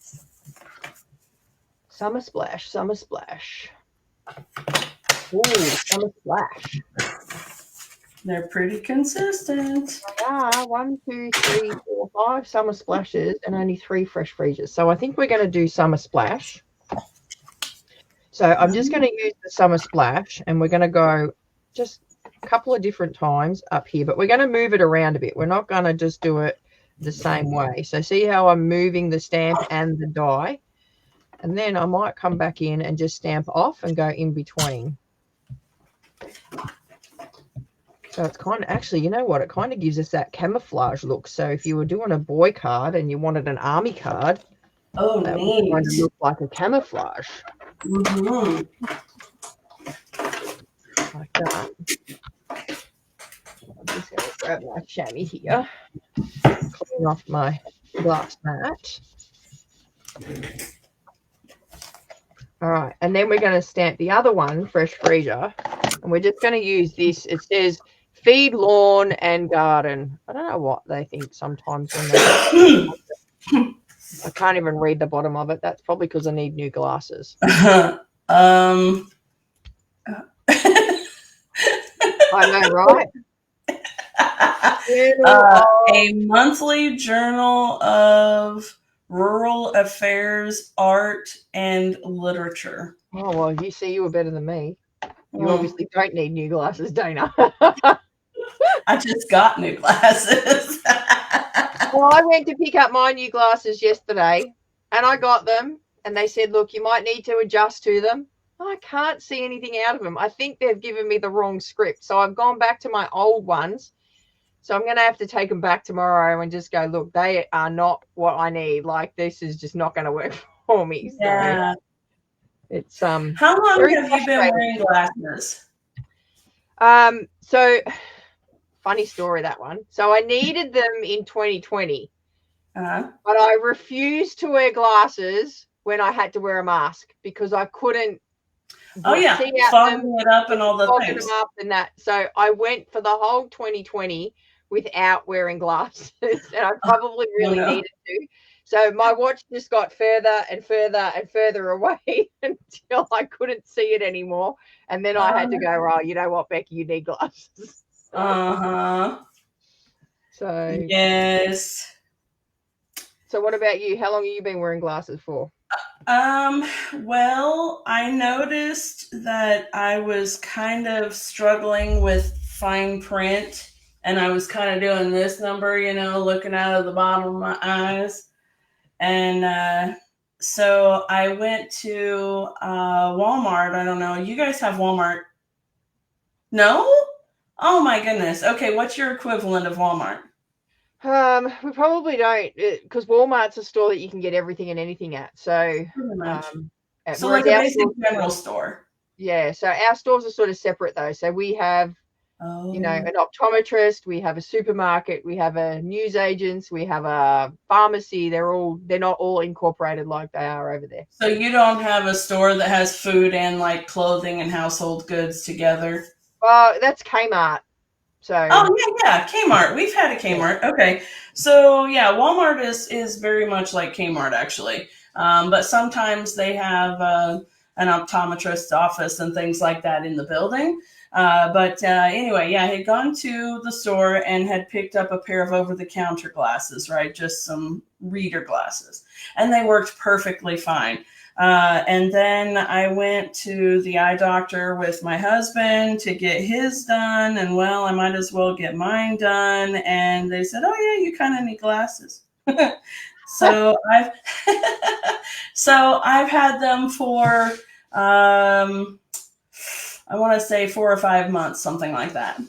Summer Splash, Summer Splash. Ooh, Summer Splash. They're pretty consistent. They are 1, 2, 3, 4, 5 Summer Splashes and only 3 Fresh Freesias. So I think we're going to do Summer Splash. So I'm just going to use the Summer Splash, and we're going to go just a couple of different times up here, but we're going to move it around a bit. We're not going to just do it the same way. So see how I'm moving the stamp and the die, and then I might come back in and just stamp off and go in between. So it's kind of, actually, you know what? It kind of gives us that camouflage look. So if you were doing a boy card and you wanted an army card, that would kind of look like a camouflage. Mm-hmm. Like that. I'm just going to grab my chamois here, clean off my glass mat. All right, and then we're going to stamp the other one, fresh freezer, and we're just going to use this. It says feed lawn and garden. I don't know what they think sometimes when they. I can't even read the bottom of it. That's probably because I need new glasses. I know, right? A monthly journal of rural affairs, art, and literature. Oh, well, you see, you were better than me. You obviously don't need new glasses, Dana. I just got new glasses. Well, I went to pick up my new glasses yesterday, and I got them, and they said, look, you might need to adjust to them. I can't see anything out of them. I think they've given me the wrong script. So I've gone back to my old ones. So I'm going to have to take them back tomorrow and just go, look, they are not what I need. Like, this is just not going to work for me. Yeah. So it's How long have you been wearing glasses? So funny story, that one. So I needed them in 2020, but I refused to wear glasses when I had to wear a mask because I couldn't. See out fogging it up and all the things. Them up and that. So I went for the whole 2020 without wearing glasses, and I probably really needed to. So my watch just got further and further and further away until I couldn't see it anymore. And then I had to go, oh, you know what, Becky, you need glasses. So yes. So what about you? How long have you been wearing glasses for? Well, I noticed that I was kind of struggling with fine print, and I was kind of doing this number, looking out of the bottom of my eyes. And so I went to Walmart. I don't know. You guys have Walmart? No? Oh my goodness. Okay, what's your equivalent of Walmart? We probably don't, because Walmart's a store that you can get everything and anything at. So, so like a basic general store. Yeah. So our stores are sort of separate though. So we have, an optometrist, we have a supermarket, we have a newsagents, we have a pharmacy. They're not all incorporated like they are over there. So you don't have a store that has food and like clothing and household goods together? That's Kmart. So yeah, Kmart. We've had a Kmart. Okay. So yeah, Walmart is very much like Kmart actually. But sometimes they have an optometrist's office and things like that in the building. But anyway, yeah, I had gone to the store and had picked up a pair of over-the-counter glasses, right? Just some reader glasses. And they worked perfectly fine. And then I went to the eye doctor with my husband to get his done. And well, I might as well get mine done. And they said, oh yeah, you kind of need glasses. So I've had them for, I want to say 4 or 5 months, something like that.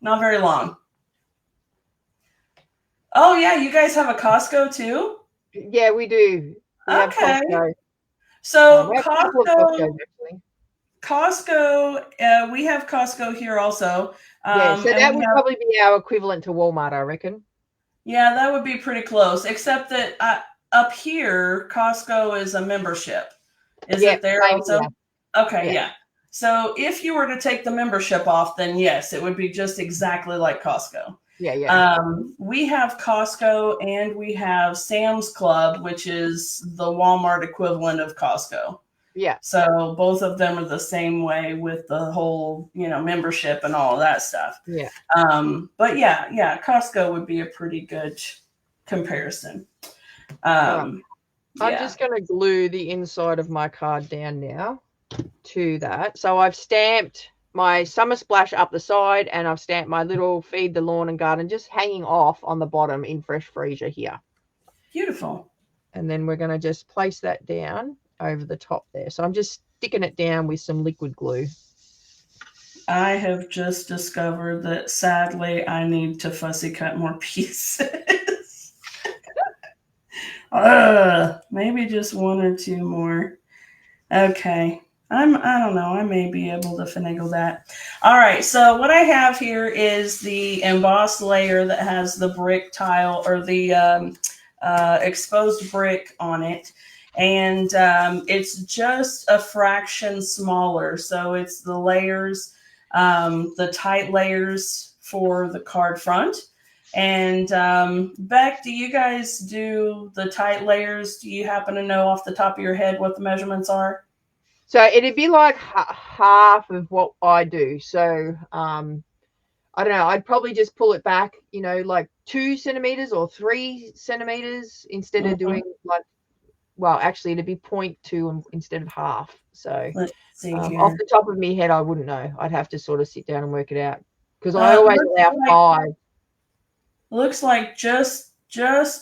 Not very long. Oh yeah, you guys have a Costco too? Yeah, we do. We have Costco. So Costco, we have Costco here also. So that would probably be our equivalent to Walmart, I reckon. Yeah, that would be pretty close, except that up here, Costco is a membership. Is it there also? Yeah. Okay, yeah. So if you were to take the membership off, then yes, it would be just exactly like Costco. Yeah. We have Costco and we have Sam's Club, which is the Walmart equivalent of Costco. Yeah. So both of them are the same way with the whole, membership and all of that stuff. Yeah. But yeah, Costco would be a pretty good comparison. I'm just going to glue the inside of my card down now to that. So I've stamped my summer splash up the side, and I've stamped my little feed the lawn and garden just hanging off on the bottom in fresh freezer here. Beautiful. And then we're going to just place that down over the top there. So I'm just sticking it down with some liquid glue. I have just discovered that sadly I need to fussy cut more pieces. Maybe just 1 or 2 more. Okay. I don't know. I may be able to finagle that. All right. So what I have here is the embossed layer that has the brick tile or the exposed brick on it. And it's just a fraction smaller. So it's the layers, the tight layers for the card front. And Beck, do you guys do the tight layers? Do you happen to know off the top of your head what the measurements are? So it'd be like half of what I do. So I don't know. I'd probably just pull it back, like 2 centimeters or 3 centimeters instead of doing like, well, actually it'd be 0.2 instead of half. So Let's see here. Off the top of my head, I wouldn't know. I'd have to sort of sit down and work it out because I always allow 5. Looks like just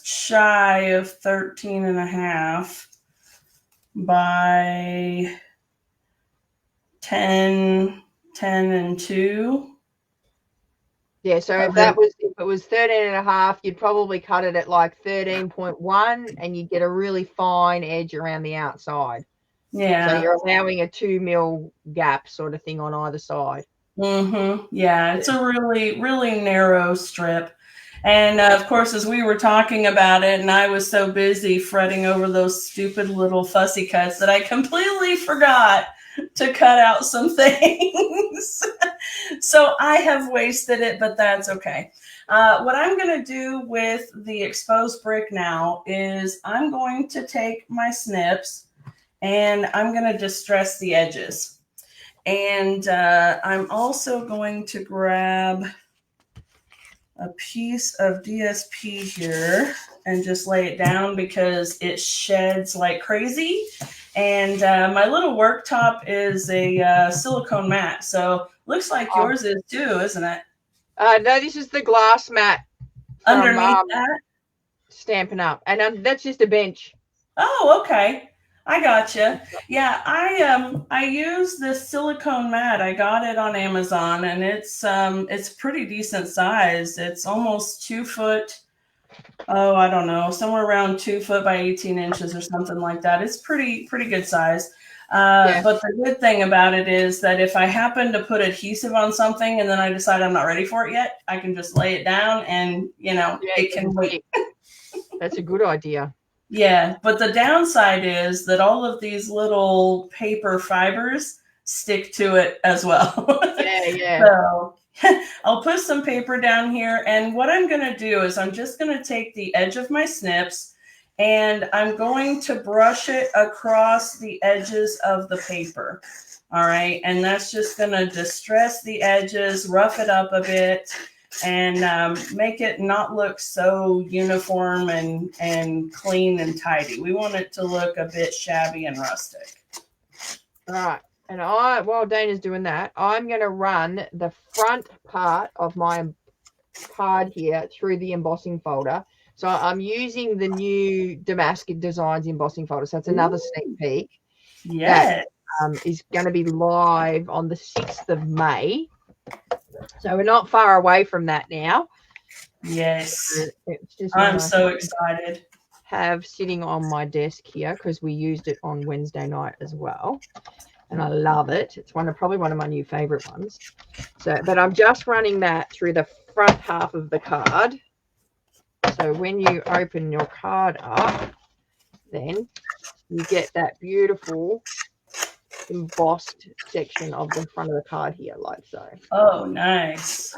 shy of 13 and a half by 10 and 2. Yeah, so if it was 13 and a half, you'd probably cut it at like 13.1 and you'd get a really fine edge around the outside. Yeah. So you're allowing a 2 mil gap sort of thing on either side. Yeah, it's a really, really narrow strip. And of course, as we were talking about it, and I was so busy fretting over those stupid little fussy cuts that I completely forgot to cut out some things. So I have wasted it, but that's okay. What I'm going to do with the exposed brick now is I'm going to take my snips and I'm going to distress the edges. And I'm also going to grab a piece of DSP here and just lay it down because it sheds like crazy. And my little worktop is a silicone mat. So looks like yours is too, isn't it? No, this is the glass mat. Underneath that? Stampin' Up. And that's just a bench. Oh, okay. I gotcha. Yeah, I use this silicone mat. I got it on Amazon, and it's pretty decent size. It's almost 2 foot. Oh, I don't know, somewhere around 2 foot by 18 inches or something like that. It's pretty good size. But the good thing about it is that if I happen to put adhesive on something and then I decide I'm not ready for it yet, I can just lay it down and it can wait. That's a good idea. Yeah, but the downside is that all of these little paper fibers stick to it as well. Yeah. So I'll put some paper down here, and what I'm going to do is I'm just going to take the edge of my snips and I'm going to brush it across the edges of the paper. All right, and that's just going to distress the edges, rough it up a bit, and make it not look so uniform and clean and tidy. We want it to look a bit shabby and rustic. All right. And while Dana's doing that, I'm going to run the front part of my card here through the embossing folder. So I'm using the new Damascus Designs embossing folder. So it's another sneak peek. Yes. That is going to be live on the 6th of May. So we're not far away from that now. Yes. It's just I'm so excited. Have sitting on my desk here because we used it on Wednesday night as well. And I love it. It's probably one of my new favorite ones. But I'm just running that through the front half of the card. So when you open your card up, then you get that beautiful embossed section of the front of the card here, like so. Oh, nice.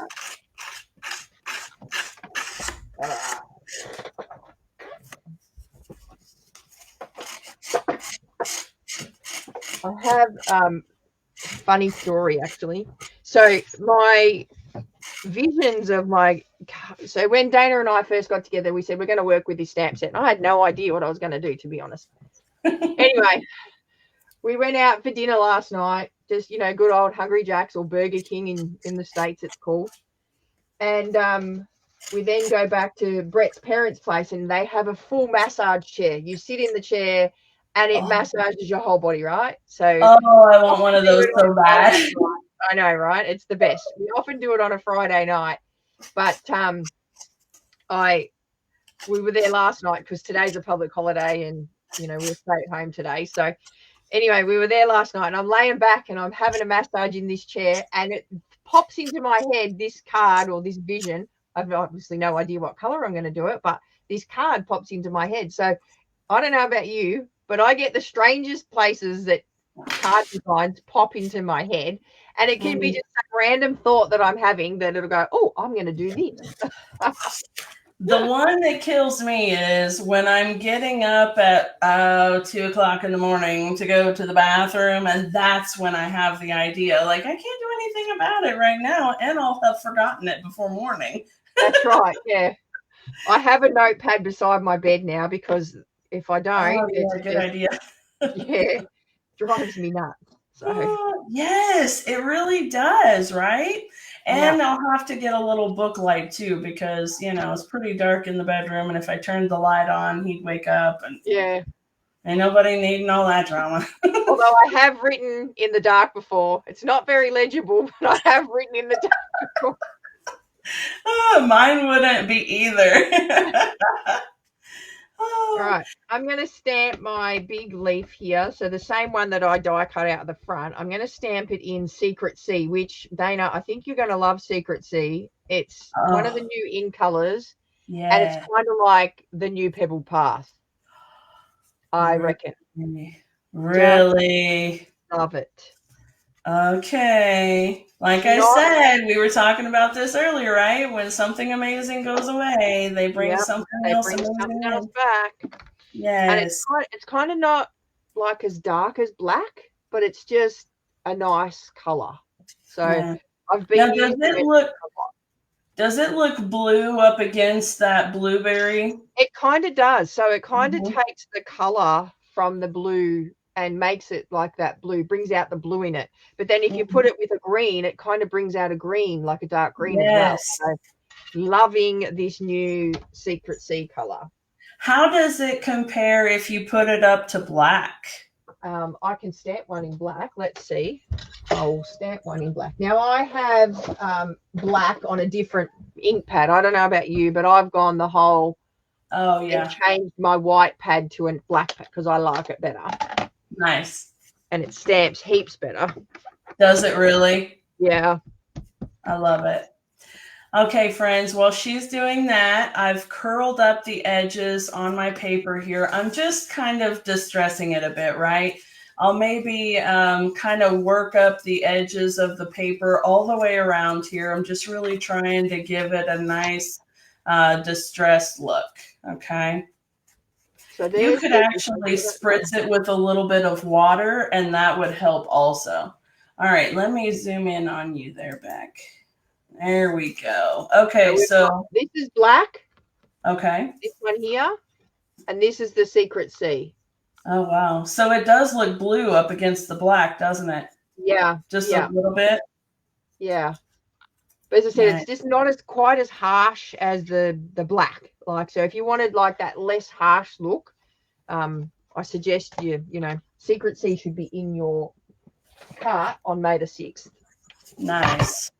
I have funny story actually. So my visions of so when Dana and I first got together, we said we're going to work with this stamp set. And I had no idea what I was going to do, to be honest. Anyway, we went out for dinner last night, just good old Hungry Jack's or Burger King in the States it's called. And we then go back to Brett's parents' place, and they have a full massage chair. You sit in the chair and it massages your whole body, right? So I want one of those so bad. I know, right? It's the best. We often do it on a Friday night, but we were there last night because today's a public holiday, and we'll stay at home today. So anyway, we were there last night, and I'm laying back and I'm having a massage in this chair, and it pops into my head this card or this vision. I've obviously no idea what color I'm going to do it, but this card pops into my head. So I don't know about you, but I get the strangest places that card designs pop into my head, and it can be just a random thought that I'm having that it'll go, oh, I'm going to do this. The one that kills me is when I'm getting up at 2 o'clock in the morning to go to the bathroom, and that's when I have the idea. Like, I can't do anything about it right now, and I'll have forgotten it before morning. That's right, yeah. I have a notepad beside my bed now because if I don't, it's a good idea. Yeah, drives me nuts. So yes, it really does, right? And I'll have to get a little book light too, because it's pretty dark in the bedroom, and if I turned the light on, he'd wake up, and ain't nobody needing all that drama. Although I have written in the dark before. It's not very legible, but I have written in the dark before. Mine wouldn't be either. All right, I'm going to stamp my big leaf here. So the same one that I die cut out of the front, I'm going to stamp it in Secret Sea, which, Dana, I think you're going to love Secret Sea. It's one of the new in colors, and it's kind of like the new Pebble Path, I reckon. Really? Just love it. Okay. Like I said, we were talking about this earlier, right? When something amazing goes away, they bring something else back. Yes. And it's kind of not like as dark as black, but it's just a nice color. So I've been using it. Does it look blue up against that blueberry? It kind of does. So it kind of takes the color from the blue and makes it like that blue, brings out the blue in it. But then if you put it with a green, it kind of brings out a green, like a dark green as well. So loving this new Secret Sea color. How does it compare if you put it up to black? I can stamp one in black. Let's see. I'll stamp one in black. Now I have black on a different ink pad. I don't know about you, but I've gone the whole and changed my white pad to a black pad because I like it better. Nice. And it stamps heaps better. Does it really? Yeah. I love it. Okay, friends, while she's doing that, I've curled up the edges on my paper here. I'm just kind of distressing it a bit, right? I'll maybe kind of work up the edges of the paper all the way around here. I'm just really trying to give it a nice distressed look, okay? So you could actually spritz it with a little bit of water, and that would help also. All right, let me zoom in on you there, Beck. There we go. Okay, so this is black. Okay. This one here, and this is the Secret Sea. Oh, wow. So it does look blue up against the black, doesn't it? Yeah. Just a little bit? Yeah. But as I said, it's just not as quite as harsh as the black. Like, so if you wanted like that less harsh look, I suggest Secret Sea should be in your cart on May the 6th. Nice.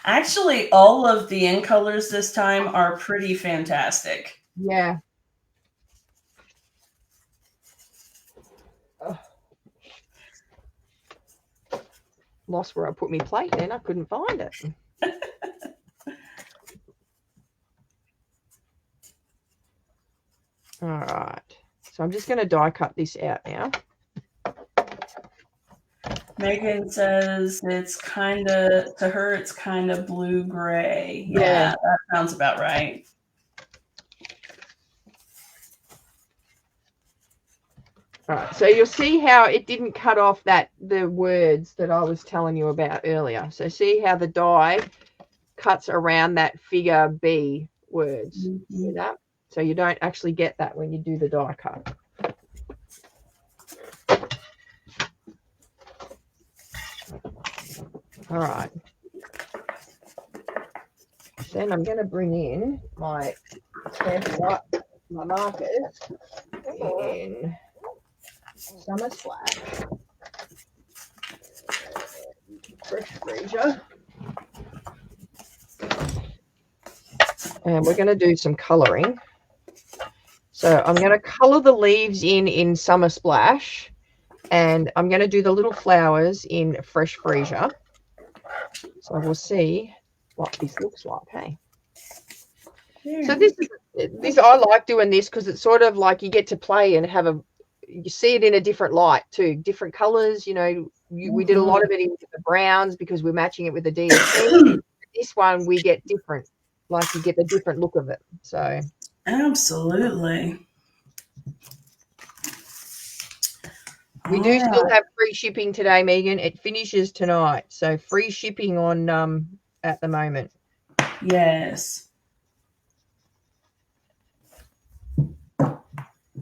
Actually, all of the in colors this time are pretty fantastic. Yeah. Lost where I put my plate then. I couldn't find it. All right. So I'm just going to die cut this out now. Megan says it's kind of, to her, it's kind of blue-gray. Yeah, that sounds about right. All right, so you'll see how it didn't cut off the words that I was telling you about earlier. So see how the die cuts around that figure B words. See that? So you don't actually get that when you do the die cut. All right. Then I'm going to bring in my markers in Summer Splash, Fresh Freezer, and we're going to do some colouring. So I'm going to colour the leaves in Summer Splash, and I'm going to do the little flowers in Fresh Freezer. So we'll see what this looks like, hey? So this I like doing this because it's sort of like you get to play and you see it in a different light too, different colors. We did a lot of it in the browns because we're matching it with the DSC. This one we get different, like you get the different look of it. So absolutely. We do still have free shipping today, Megan. It finishes tonight, so free shipping on at the moment. Yes.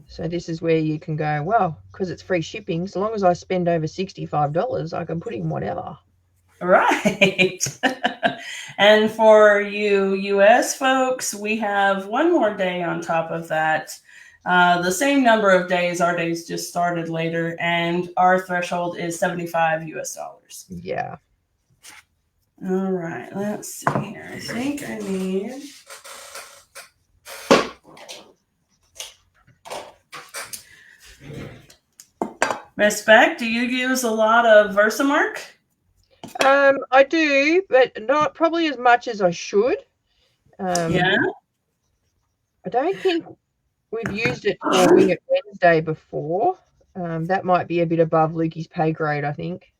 So this is where you can go, well, because it's free shipping, so long as I spend over $65, I can put in whatever. Right. And for you US folks, we have one more day on top of that. The same number of days, our days just started later, and our threshold is $75 US. Yeah. All right, let's see here. I think I need... Miss Beck, do you use a lot of Versamark? I do, but not probably as much as I should. Yeah. I don't think we've used it for Wing It Wednesday before. That might be a bit above Lukey's pay grade, I think.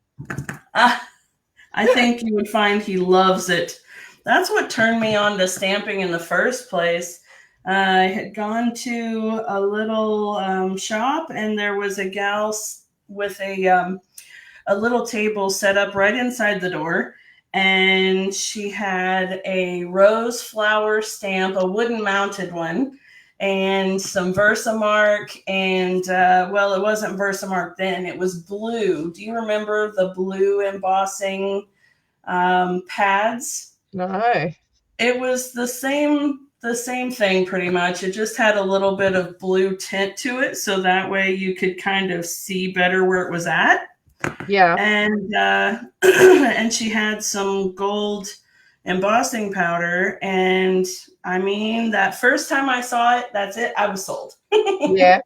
I think you would find he loves it. That's what turned me on to stamping in the first place. I had gone to a little shop, and there was a gal with a little table set up right inside the door, and she had a rose flower stamp, a wooden mounted one, and some Versamark, and well, it wasn't Versamark then, it was blue. Do you remember the blue embossing pads? No. It was the same thing pretty much. It just had a little bit of blue tint to it, so that way you could kind of see better where it was at. Yeah. And and she had some gold embossing powder, and I mean, that first time I saw it, that's it, I was sold. Yeah.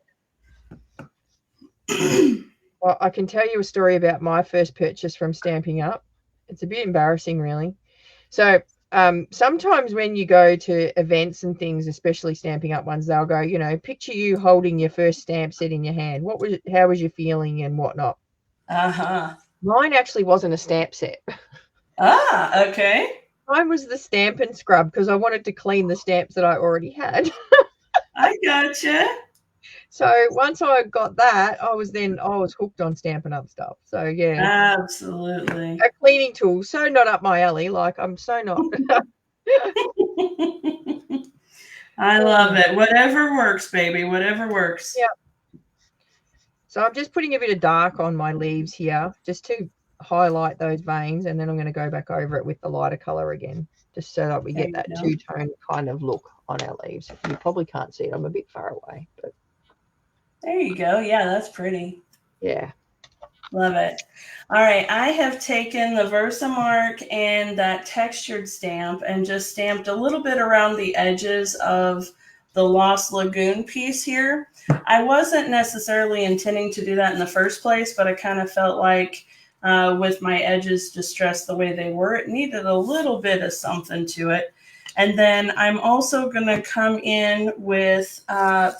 Well, I can tell you a story about my first purchase from Stampin' Up. It's a bit embarrassing, really. So sometimes when you go to events and things, especially Stampin' Up ones, they'll go, picture you holding your first stamp set in your hand. How was you feeling and whatnot? Mine actually wasn't a stamp set. Okay. Mine was the stamp and scrub because I wanted to clean the stamps that I already had. I gotcha. So once I got that, I was hooked on Stampin' Up stuff. So yeah, absolutely. A cleaning tool, so not up my alley. Like I'm so not. I love it. Whatever works, baby. Whatever works. Yeah. So I'm just putting a bit of dark on my leaves here, just to highlight those veins, and then I'm going to go back over it with the lighter color again, just so that we get that two-tone kind of look on our leaves. You probably can't see it. I'm a bit far away, but there you go. Yeah, that's pretty. Yeah. Love it. All right, I have taken the Versamark and that textured stamp and just stamped a little bit around the edges of the Lost Lagoon piece here. I wasn't necessarily intending to do that in the first place, but I kind of felt like with my edges distressed the way they were, it needed a little bit of something to it. And then I'm also going to come in with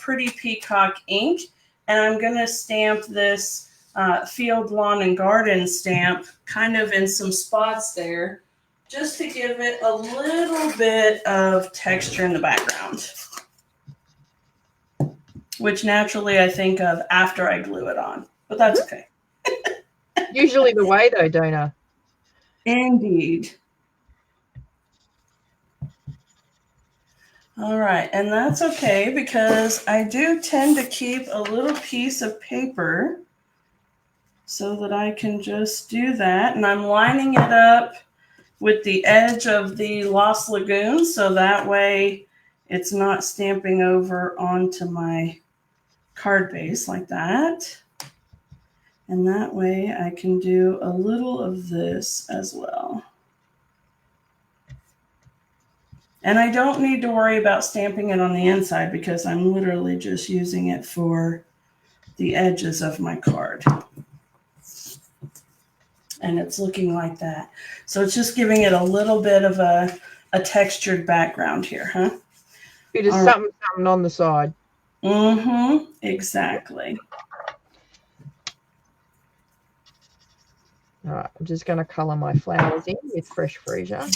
Pretty Peacock ink, and I'm going to stamp this Field, Lawn, and Garden stamp kind of in some spots there, just to give it a little bit of texture in the background, which naturally I think of after I glue it on, but that's okay. Usually the way though, Donna. Indeed. All right, and that's okay because I do tend to keep a little piece of paper so that I can just do that. And I'm lining it up with the edge of the Lost Lagoon, so that way it's not stamping over onto my card base like that. And that way I can do a little of this as well. And I don't need to worry about stamping it on the inside because I'm literally just using it for the edges of my card. And it's looking like that. So it's just giving it a little bit of a textured background here, huh? Bit of something on the side. Mm-hmm. Exactly. All right, I'm just going to colour my flowers in with fresh freesia.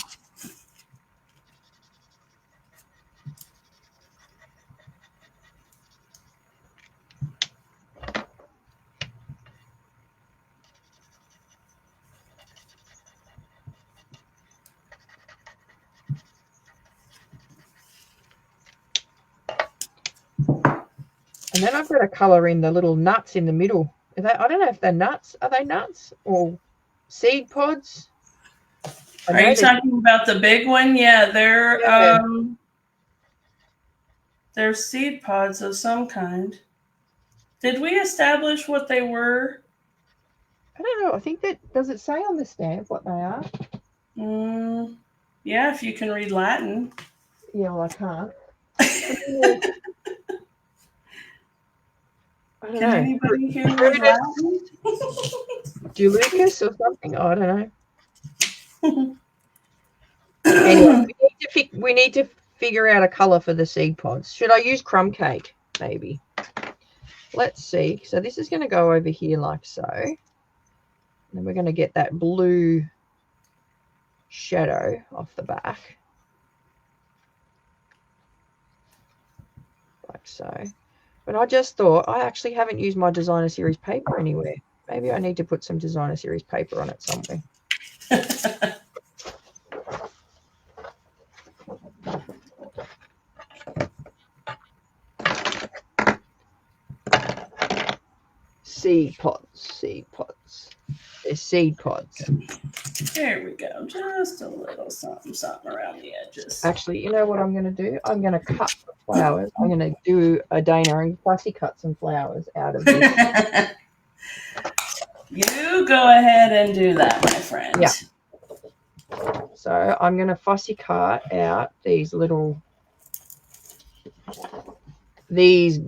And then I've got to colour in the little nuts in the middle. I don't know if they're nuts. Are they nuts or seed pods? Are you talking about the big one? Yeah, they're seed pods of some kind. Did we establish what they were? I don't know. I think does it say on the stamp what they are? Yeah, if you can read Latin. Yeah, well, I can't. I don't know. Anybody here read Latin? Dulucus or something? I don't know. Anyway, we need to figure out a colour for the seed pods. Should I use crumb cake? Maybe. Let's see. So this is going to go over here like so. And then we're going to get that blue shadow off the back. Like so. But I just thought I actually haven't used my designer series paper anywhere. Maybe I need to put some designer series paper on it somewhere. Seed pods. They're seed pods. There we go. Just a little something around the edges. Actually, you know what I'm going to do? I'm going to cut the flowers. I'm going to do a Dana and fussy cut some flowers out of this. You go ahead and do that, my friend. Yeah. So I'm going to fussy cut out these little, I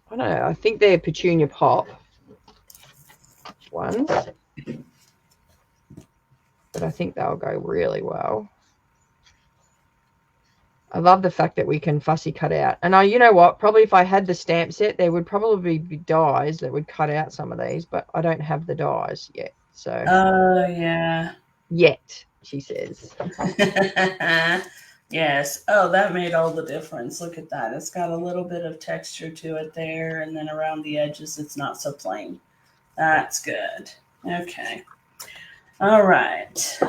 don't know, I think they're petunia pop ones, but I think they'll go really well. I love the fact that we can fussy cut out. And you know what? Probably if I had the stamp set, there would probably be dies that would cut out some of these, but I don't have the dies yet. So. Oh, yeah. Yet, she says. Yes. Oh, that made all the difference. Look at that. It's got a little bit of texture to it there, and then around the edges, it's not so plain. That's good. Okay. All right.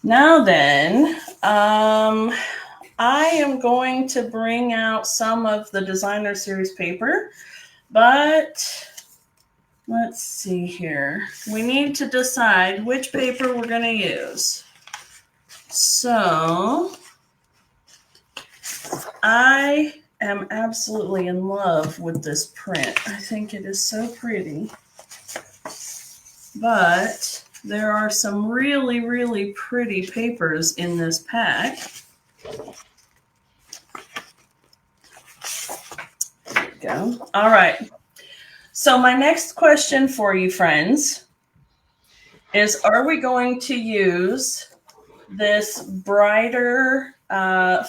Now then, I am going to bring out some of the designer series paper, but let's see here. We need to decide which paper we're going to use. So I am absolutely in love with this print. I think it is so pretty. But there are some really, really pretty papers in this pack. There we go. All right. So my next question for you, friends, is are we going to use this brighter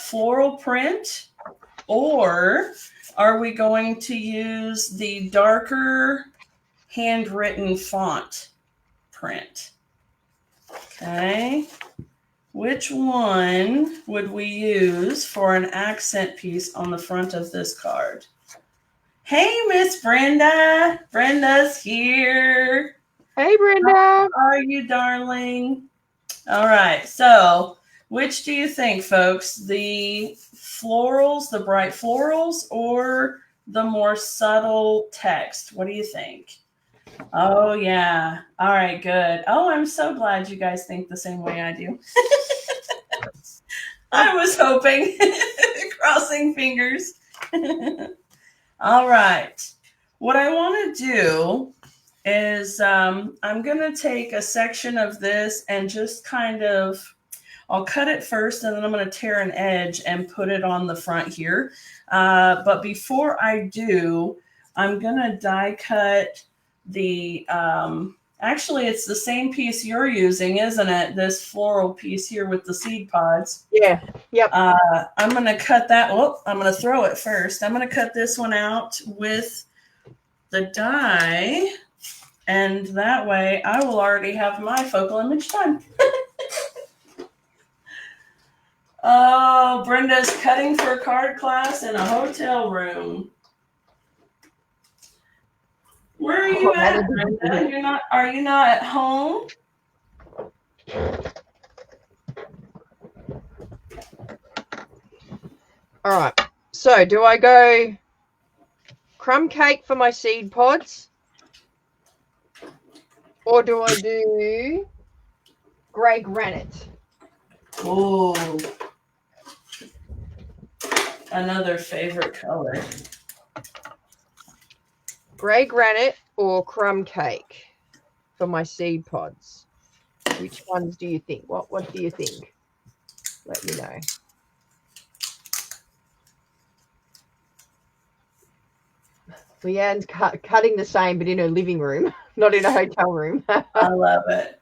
floral print, or are we going to use the darker handwritten font print? Okay. Which one would we use for an accent piece on the front of this card? Hey, Miss Brenda. Brenda's here. Hey, Brenda. How are you, darling? All right. So, which do you think, folks? The florals, the bright florals, or the more subtle text? What do you think? Oh, yeah. All right, good. Oh, I'm so glad you guys think the same way I do. I was hoping. Crossing fingers. All right. What I want to do is I'm going to take a section of this and just kind of, I'll cut it first, and then I'm going to tear an edge and put it on the front here. But before I do, I'm going to die cut the Actually, it's the same piece you're using, isn't it? This floral piece here with the seed pods. Yeah. Yep. I'm going to cut that. Well, I'm going to throw it first. I'm going to cut this one out with the die. And that way I will already have my focal image done. Oh, Brenda's cutting for card class in a hotel room. Where are you at, Brenda? Are you not at home? All right. So do I go crumb cake for my seed pods? Or do I do grey granite? Oh, another favorite color. Grey granite or crumb cake for my seed pods? Which ones do you think? What do you think? Let me know. Leanne's cutting the same, but in her living room, not in a hotel room. I love it.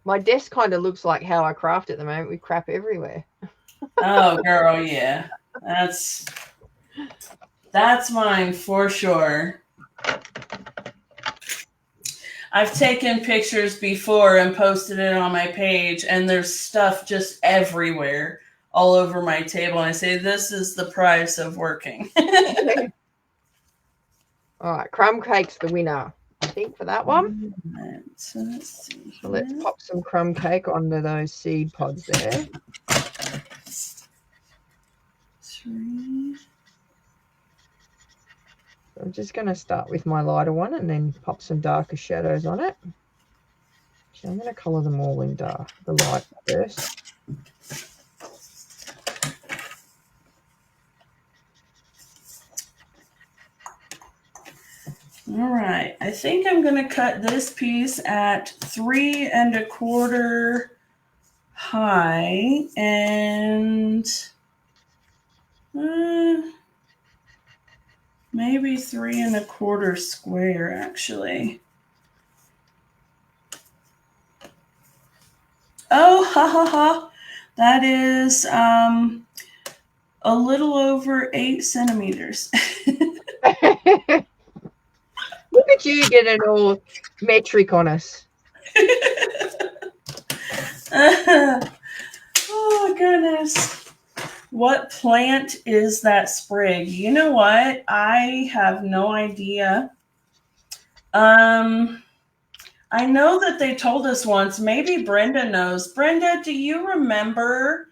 My desk kind of looks like how I craft at the moment with crap everywhere. Oh, girl, yeah. That's mine for sure. I've taken pictures before and posted it on my page, and there's stuff just everywhere, all over my table. And I say, this is the price of working. All right, crumb cake's the winner, I think, for that one. Right, so let's see. So let's pop some crumb cake onto those seed pods there. 3. I'm just going to start with my lighter one and then pop some darker shadows on it. So I'm going to colour them all in the light first. All right, I think I'm going to cut this piece at 3 1/4 high and maybe 3 1/4 square, actually. Oh, ha ha ha. That is a little over 8 centimeters. Look at you getting all metric on us. Oh, goodness. What plant is that sprig? You know what? I have no idea. I know that they told us once. Maybe Brenda knows. Brenda, do you remember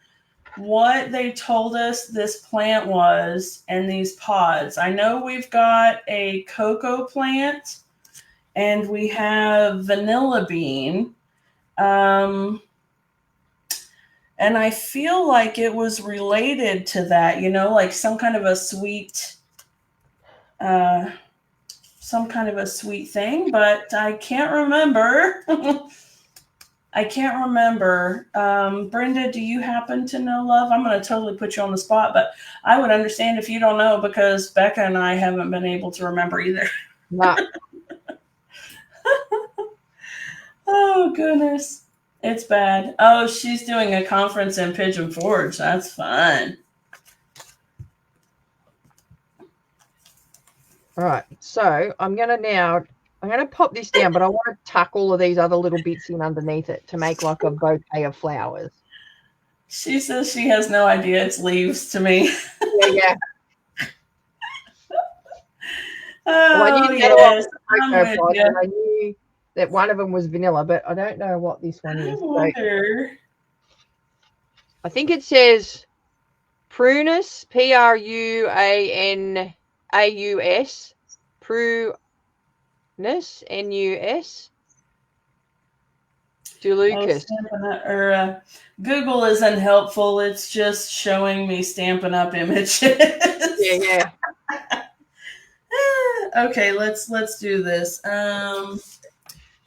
what they told us this plant was and these pods? I know we've got a cocoa plant and we have vanilla bean. And I feel like it was related to that, you know, like some kind of a sweet thing, but I can't remember. I can't remember. Brenda, do you happen to know, love? I'm going to totally put you on the spot, but I would understand if you don't know because Becca and I haven't been able to remember either. Nah. Oh, goodness. It's bad. Oh, she's doing a conference in Pigeon Forge. That's fun. All right, so I'm going to pop this down, but I want to tuck all of these other little bits in underneath it to make like a bouquet of flowers. She says she has no idea it's leaves to me. Yeah. Oh, well, I knew yes. I knew that one of them was vanilla, but I don't know what this one is. So, I think it says prunus, Pruanaus, prunus, Nus, Dulucus. Google isn't helpful. It's just showing me Stampin' Up! Images. Yeah. Okay, let's do this.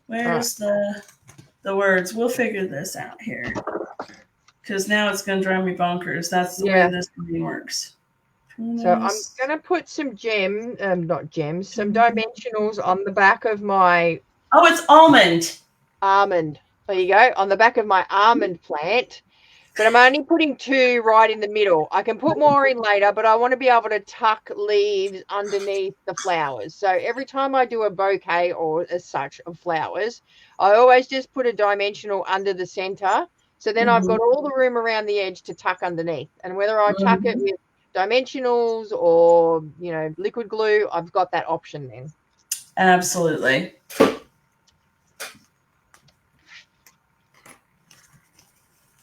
Where's the words? We'll figure this out here. Because now it's going to drive me bonkers. That's the way this thing works. So I'm going to put some not gems, some dimensionals on the back of my... Oh, it's almond. Almond. There you go, on the back of my almond plant. But I'm only putting 2 right in the middle. I can put more in later, but I want to be able to tuck leaves underneath the flowers. So every time I do a bouquet or as such of flowers, I always just put a dimensional under the center. So then I've got all the room around the edge to tuck underneath. And whether I tuck it with dimensionals or, liquid glue, I've got that option then. Absolutely.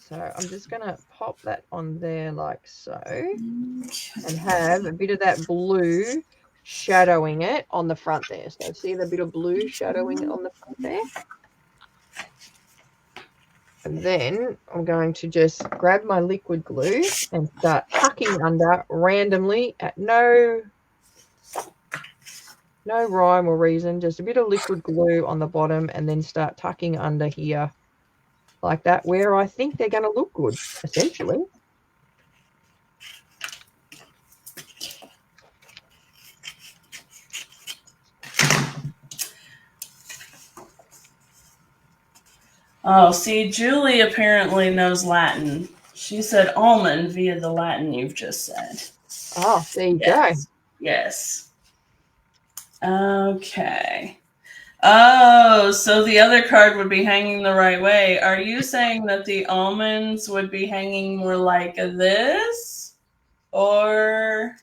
So I'm just going to pop that on there like so, and have a bit of that blue shadowing it on the front there. So see the bit of blue shadowing it on the front there? And then I'm going to just grab my liquid glue and start tucking under randomly at no rhyme or reason, just a bit of liquid glue on the bottom, and then start tucking under here like that, where I think they're going to look good, essentially. Oh, see, Julie apparently knows Latin. She said almond via the Latin you've just said. Oh, there you go. Yes. Okay. Oh, so the other card would be hanging the right way. Are you saying that the almonds would be hanging more like this? Or,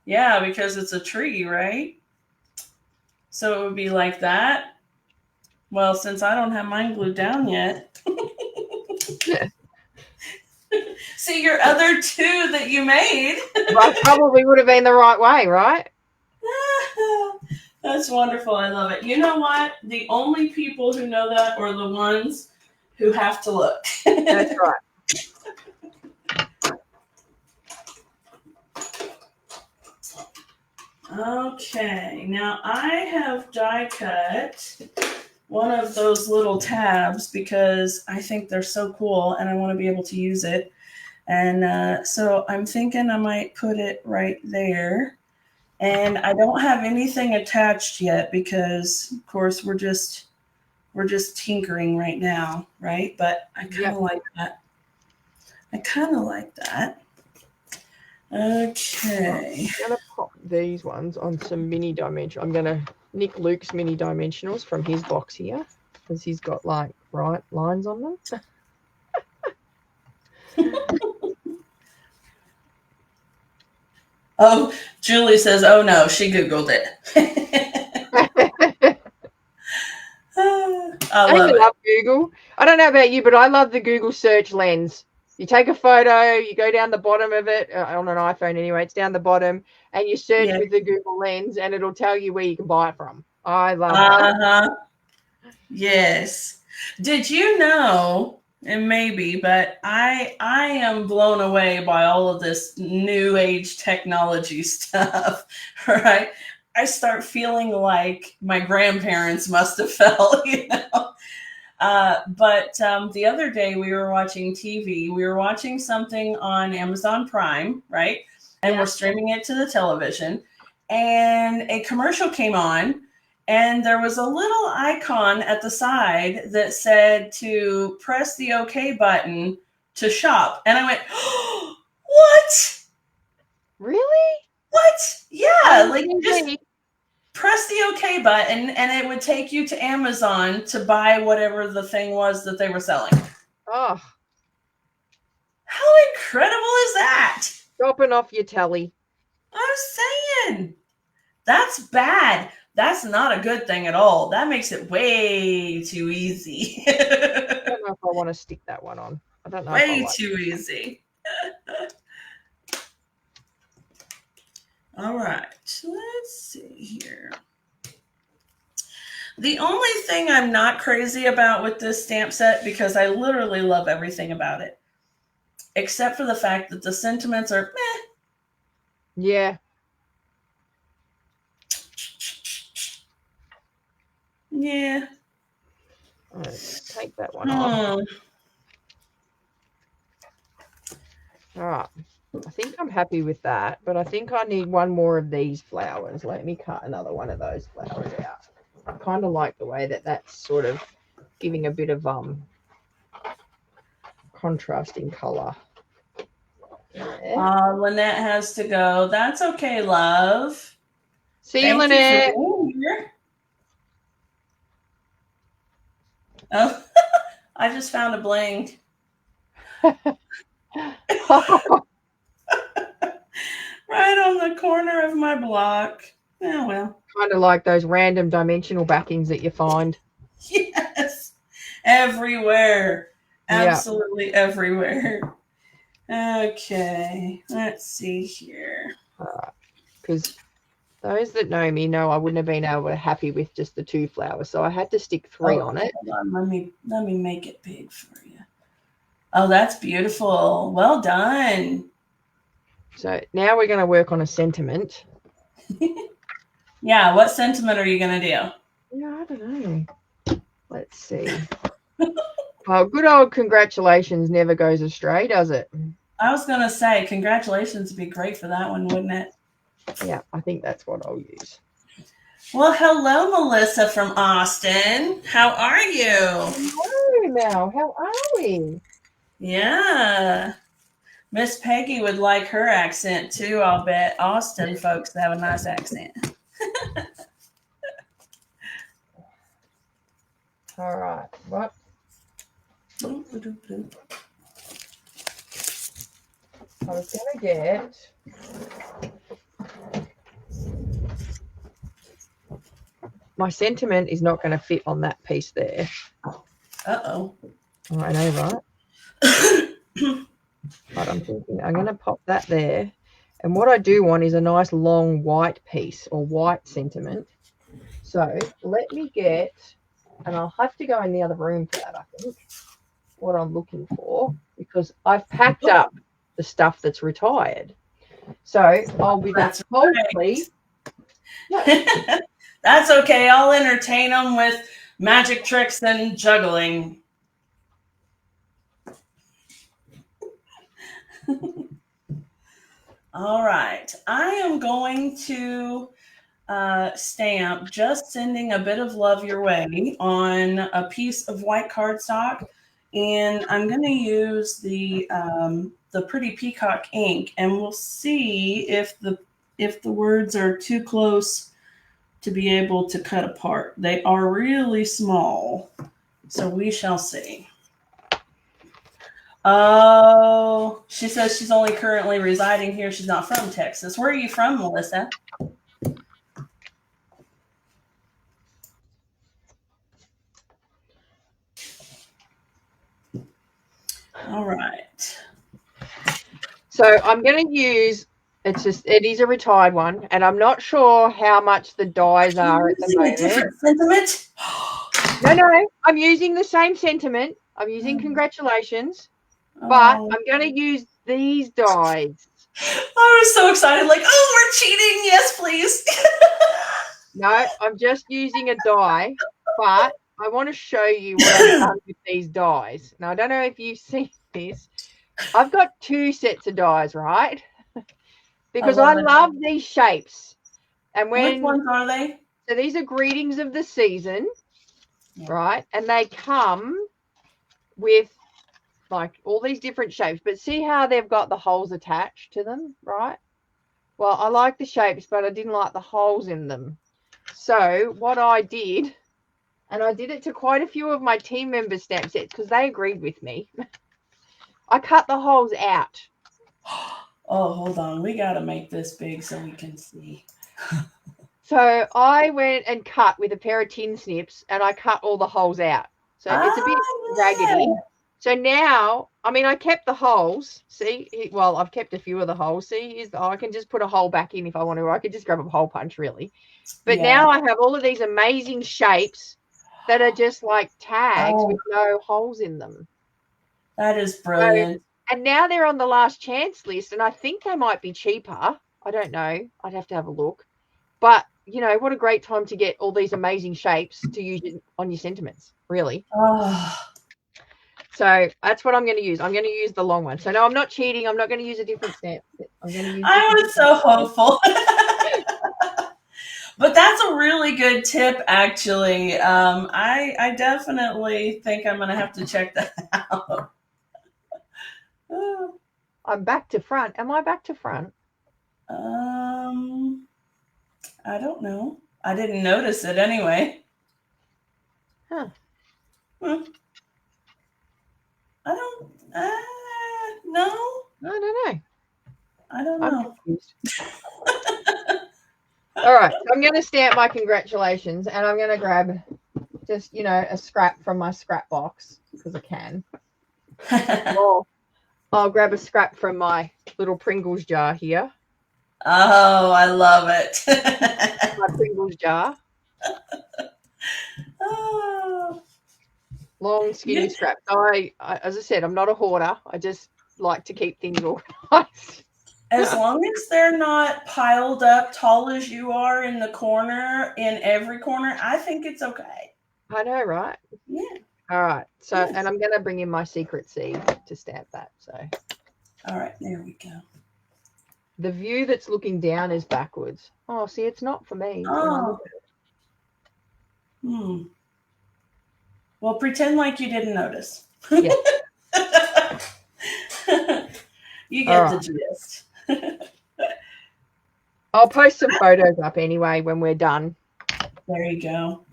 yeah, because it's a tree, right? So it would be like that? Well, since I don't have mine glued down yet. See, your other 2 that you made. Well, probably would have been the right way, right? That's wonderful. I love it. You know what? The only people who know that are the ones who have to look. That's right. Okay, now I have die cut one of those little tabs because I think they're so cool and I want to be able to use it. And so I'm thinking I might put it right there. And I don't have anything attached yet because, of course, we're just tinkering right now, right? But I kind of like that. Okay. I'm going to pop these ones on some mini dimensional. I'm going to nick Luke's mini dimensionals from his box here because he's got like bright lines on them. Oh, Julie says, oh no, she Googled it. I love Google. I don't know about you, but I love the Google search lens. You take a photo, you go down the bottom of it, on an iPhone anyway, it's down the bottom, and you search with the Google lens, and it'll tell you where you can buy it from. I love that. Yes. Did you know, and maybe, but I am blown away by all of this new age technology stuff, right? I start feeling like my grandparents must have felt, But the other day we were watching TV. We were watching something on Amazon Prime, right? And we're streaming it to the television. And a commercial came on, and there was a little icon at the side that said to press the OK button to shop. And I went, oh, what? Really? What? Yeah, like just press the OK button and it would take you to Amazon to buy whatever the thing was that they were selling. Oh. How incredible is that? Dropping off your telly. I'm saying. That's bad. That's not a good thing at all. That makes it way too easy. I don't know if I want to stick that one on. I don't know. Way too easy. All right, let's see here. The only thing I'm not crazy about with this stamp set, because I literally love everything about it, except for the fact that the sentiments are meh. Yeah. Yeah. Let's take that one off. All right. I think I'm happy with that, but I think I need one more of these flowers. Let me cut another one of those flowers out. I kind of like the way that that's sort of giving a bit of contrasting color. Lynette has to go. That's okay, love. See you, Thank you for Lynette. being here. Oh, I just found a bling. Right on the corner of my block. Oh, well. Kind of like those random dimensional backings that you find. Yes. Everywhere. Yeah. Absolutely everywhere. Okay. Let's see here. Because those that know me know I wouldn't have been able to happy with just the 2 flowers. So I had to stick 3 on it. Hold on. Let me make it big for you. Oh, that's beautiful. Well done. So now we're going to work on a sentiment. Yeah, what sentiment are you going to do? Yeah, I don't know. Let's see. Oh, good old congratulations never goes astray, does it? I was going to say, congratulations would be great for that one, wouldn't it? Yeah, I think that's what I'll use. Well, hello, Melissa from Austin. How are you? Hello, Mel. How are we? Yeah. Miss Peggy would like her accent too, I'll bet. Austin folks have a nice accent. All right. What? I was going to get... My sentiment is not going to fit on that piece there. Uh-oh. I know, right? But I'm thinking I'm going to pop that there. And what I do want is a nice long white piece or white sentiment. So let me get, and I'll have to go in the other room for that, I think, what I'm looking for, because I've packed up the stuff that's retired. So I'll be That's hopefully. right. That's okay. I'll entertain them with magic tricks and juggling. All right. I am going to stamp just sending a bit of love your way on a piece of white cardstock. And I'm going to use the Pretty Peacock ink, and we'll see if the words are too close to be able to cut apart. They are really small, so we shall see. Oh, she says she's only currently residing here. She's not from Texas. Where are you from, Melissa? All right. So I'm going to use, it is a retired one, and I'm not sure how much the dyes are at the moment. Different sentiment? No, I'm using the same sentiment. I'm using congratulations, but I'm going to use these dyes. I was so excited, like, oh, we're cheating. Yes, please. No, I'm just using a dye, but I want to show you what I've done with these dyes. Now, I don't know if you've seen this. I've got 2 sets of dyes, right? Because I love these shapes. And which ones are they? So these are greetings of the season, right? And they come with like all these different shapes, but see how they've got the holes attached to them, right? Well, I like the shapes, but I didn't like the holes in them. So what I did, and I did it to quite a few of my team members' stamp sets because they agreed with me. I cut the holes out. Oh, hold on. We got to make this big so we can see. So I went and cut with a pair of tin snips, and I cut all the holes out. So it's a bit raggedy. So now, I mean, I kept the holes. See, well, I've kept a few of the holes. See, I can just put a hole back in if I want to. I could just grab a hole punch, really. But now I have all of these amazing shapes that are just like tags with no holes in them. That is brilliant. And now they're on the last chance list, and I think they might be cheaper. I don't know. I'd have to have a look. But, you know, what a great time to get all these amazing shapes to use on your sentiments, really. Oh. So that's what I'm going to use. I'm going to use the long one. So no, I'm not cheating. I'm not going to use a different stamp. I'm going to use. I was so hopeful. But that's a really good tip, actually. I definitely think I'm going to have to check that out. I'm back to front. Am I back to front? I don't know. I didn't notice it anyway. Huh. I don't. No. I don't know. I don't I'm know. confused. All right, so I'm going to stamp my congratulations, and I'm going to grab just, a scrap from my scrap box because I can. Or I'll grab a scrap from my little Pringles jar here. Oh, I love it. My Pringles jar. Oh. Long, skinny scraps. I, as I said, I'm not a hoarder. I just like to keep things organized. As long as they're not piled up tall as you are in the corner, in every corner, I think it's okay. I know, right? Yeah. All right. So, Yes. and I'm going to bring in my secret seed to stamp that. So, all right, there we go. The view that's looking down is backwards. Oh, see, it's not for me. Oh. Well, pretend like you didn't notice. Yeah. You get the gist. I'll post some photos up anyway when we're done. There you go.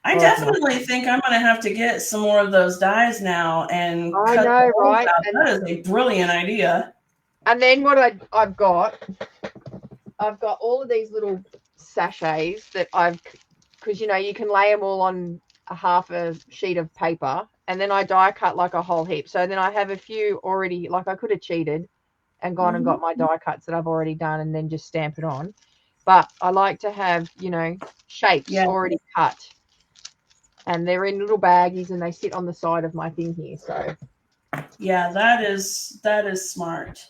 I definitely think I'm going to have to get some more of those dies now and I cut know, right? That is a brilliant idea. And then what I've got all of these little sachets that because you can lay them all on a half a sheet of paper, and then I die cut like a whole heap. So then I have a few already, like I could have cheated and gone and got my die cuts that I've already done and then just stamp it on. But I like to have, shapes already cut. And they're in little baggies and they sit on the side of my thing here. So yeah, that is smart.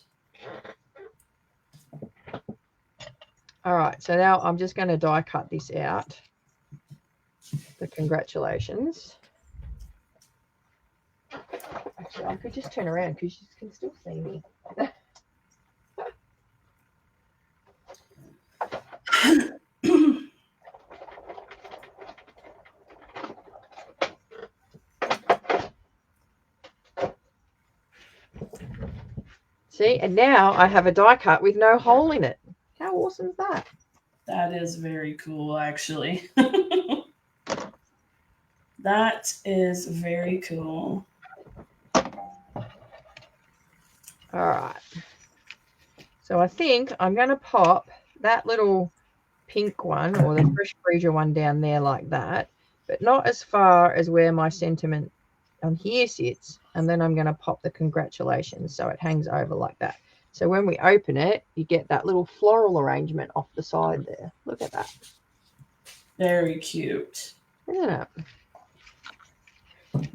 All right, so now I'm just going to die cut this out. The congratulations. Actually, I could just turn around because you can still see me. See, and now I have a die cut with no hole in it. How awesome is that? That is very cool, actually. That is very cool. All right. So I think I'm going to pop that little pink one or the Fresh Freesia one down there like that, but not as far as where my sentiment on here sits. And then I'm going to pop the congratulations so it hangs over like that. So when we open it, you get that little floral arrangement off the side there. Look at that. Very cute. Isn't it?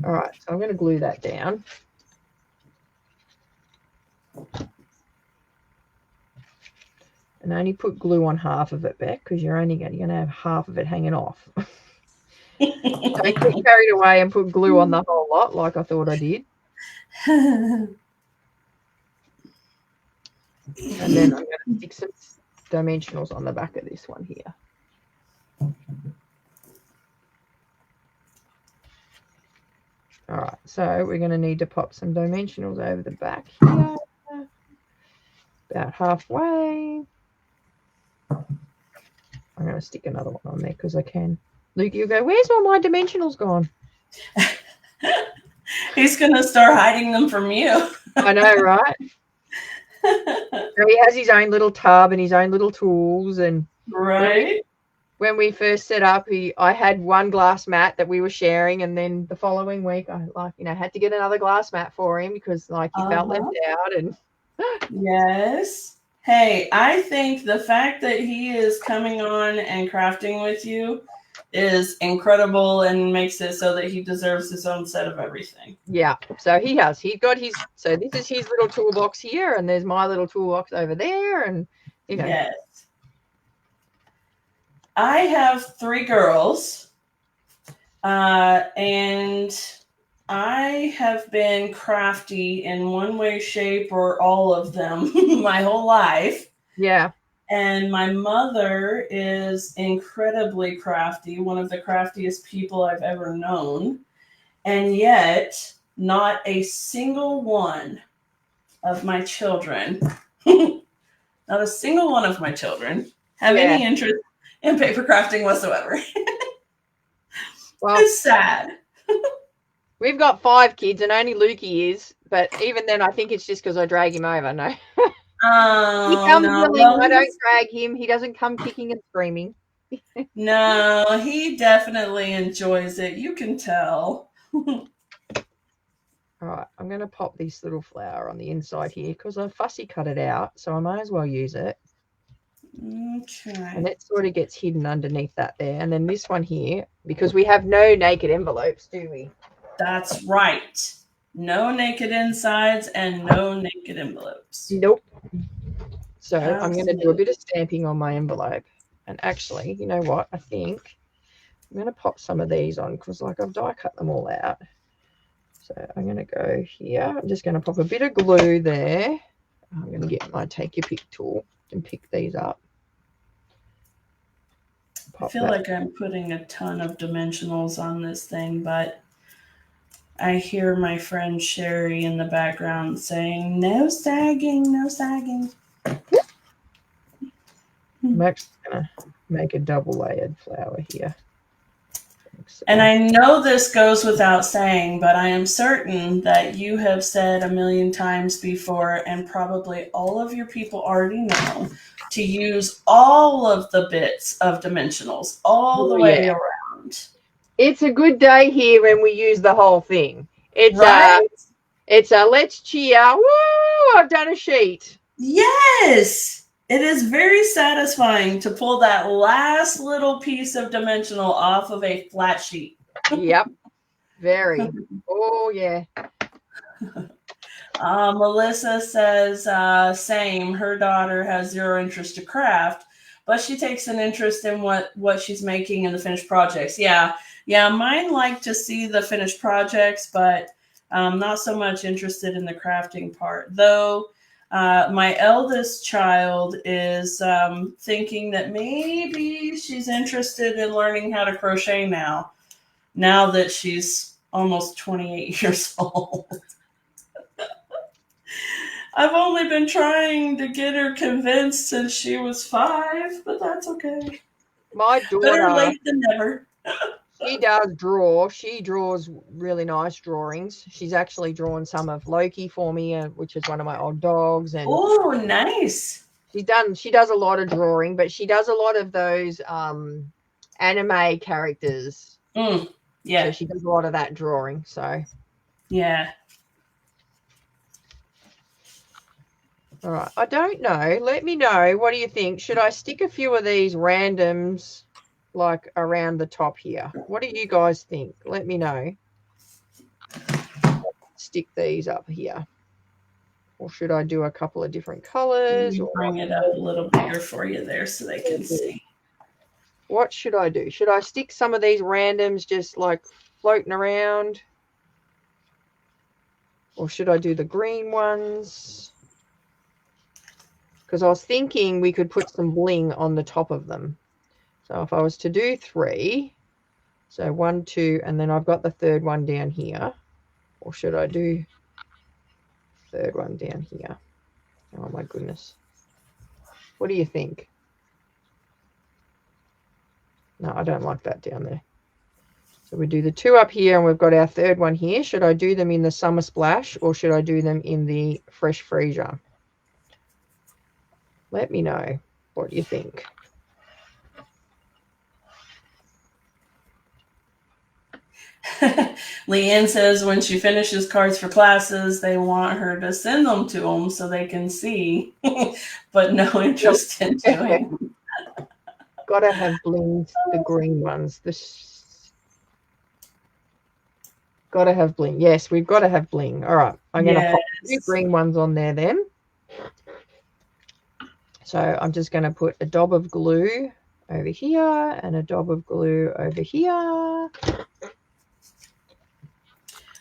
All right, so I'm going to glue that down. And only put glue on half of it, Beck, because you're only going to have half of it hanging off. Don't get carried away and put glue on the whole lot like I thought I did. And then I'm going to stick some dimensionals on the back of this one here. All right, so we're going to need to pop some dimensionals over the back here, about halfway. I'm going to stick another one on there because I can. Luke, you go, where's all my dimensionals gone? He's going to start hiding them from you. I know, right? So he has his own little tub and his own little tools. And right. When we first set up, I had one glass mat that we were sharing, and then the following week I had to get another glass mat for him because he felt left out. And yes. Hey, I think the fact that he is coming on and crafting with you is incredible and makes it so that he deserves his own set of everything. Yeah, so he has. He's got his. So this is his little toolbox here, and there's my little toolbox over there, and Yes. I have 3 girls, and I have been crafty in one way, shape, or all of them my whole life. Yeah. And my mother is incredibly crafty, one of the craftiest people I've ever known. And yet, not a single one of my children, not a single one of my children, have Yeah. any interest in paper crafting whatsoever. Well, It's sad. we've got 5 kids and only Lukey is, but even then I think it's just because I drag him over. No. He Oh comes no, willing. well, I don't drag him. He doesn't come kicking and screaming. no, he definitely enjoys it. You can tell. All right, I'm going to pop this little flower on the inside here because I fussy cut it out, so I might as well use it. Okay. And it sort of gets hidden underneath that there. And then this one here, because we have no naked envelopes, do we? That's right. No naked insides and no naked envelopes. Nope. So Absolutely. I'm going to do a bit of stamping on my envelope. And actually, you know what? I think I'm going to pop some of these on because like I've die cut them all out. So I'm going to go here. I'm just going to pop a bit of glue there. I'm going to get my take your pick tool and pick these up. I feel like I'm putting a ton of dimensionals on this thing, but I hear my friend Sherry in the background saying, no sagging, no sagging. I'm actually going to make a double layered flower here. And I know this goes without saying, but I am certain that you have said a million times before, and probably all of your people already know, to use all of the bits of dimensionals all the way around. It's a good day here when we use the whole thing. It's right? It's a let's cheer. Woo! I've done a sheet. Yes. It is very satisfying to pull that last little piece of dimensional off of a flat sheet. Yep. Very. Oh, yeah. Melissa says, same. Her daughter has zero interest to craft, but she takes an interest in what she's making in the finished projects. Yeah. Mine like to see the finished projects, but not so much interested in the crafting part. Though my eldest child is thinking that maybe she's interested in learning how to crochet now that she's almost 28 years old. I've only been trying to get her convinced since she was 5, but that's okay. My daughter, better late than never. She does draw. She draws really nice drawings. She's actually drawn some of Loki for me, which is one of my old dogs. And oh, nice. She does a lot of drawing, but she does a lot of those anime characters. Yeah. So she does a lot of that drawing. So yeah. All right. I don't know. Let me know. What do you think? Should I stick a few of these randoms like around the top here? What do you guys think? Let me know. Stick these up here. Or should I do a couple of different colors? Bring it up a little bigger for you there so they can see. What should I do? Should I stick some of these randoms just like floating around? Or should I do the green ones? Because I was thinking we could put some bling on the top of them. So if I was to do 3, so 1, 2, and then I've got the third one down here. Or should I do third one down here? Oh my goodness. What do you think? No, I don't like that down there. So we do the 2 up here and we've got our third one here. Should I do them in the Summer Splash or should I do them in the Fresh Freesia? Let me know. What do you think? Leanne says when she finishes cards for classes, they want her to send them to them so they can see, but no interest in doing them. Gotta have blings, the green ones. Gotta have bling. Yes, we've got to have bling. All right, I'm going to pop 2 green ones on there then. So I'm just going to put a dab of glue over here and a dab of glue over here.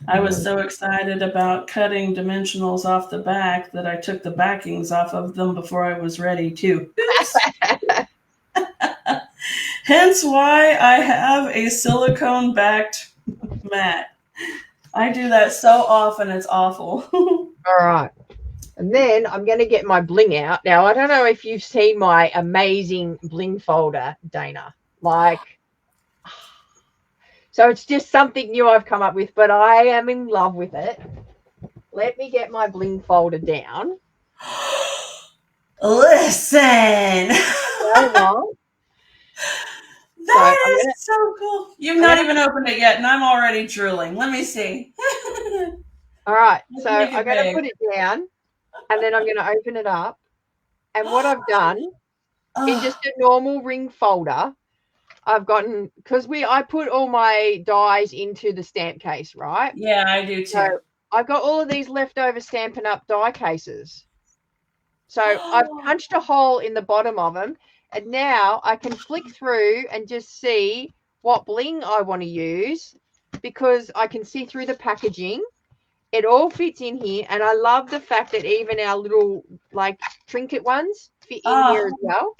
I was so excited about cutting dimensionals off the back that I took the backings off of them before I was ready too. Oops. Hence why I have a silicone backed mat. I do that so often, it's awful. All right. And then I'm going to get my bling out. Now, I don't know if you've seen my amazing bling folder, Dana. So it's just something new I've come up with, but I am in love with it. Let me get my bling folder down. Listen. That is so cool. You've not even opened it yet, and I'm already drooling. Let me see. All right. So I'm going to put it down, and then I'm going to open it up. And what I've done in just a normal ring folder, I've gotten, because I put all my dies into the stamp case, right? Yeah, I do too. So I've got all of these leftover Stampin' Up die cases. So I've punched a hole in the bottom of them, and now I can flick through and just see what bling I want to use, because I can see through the packaging. It all fits in here, and I love the fact that even our little like trinket ones fit in here as well.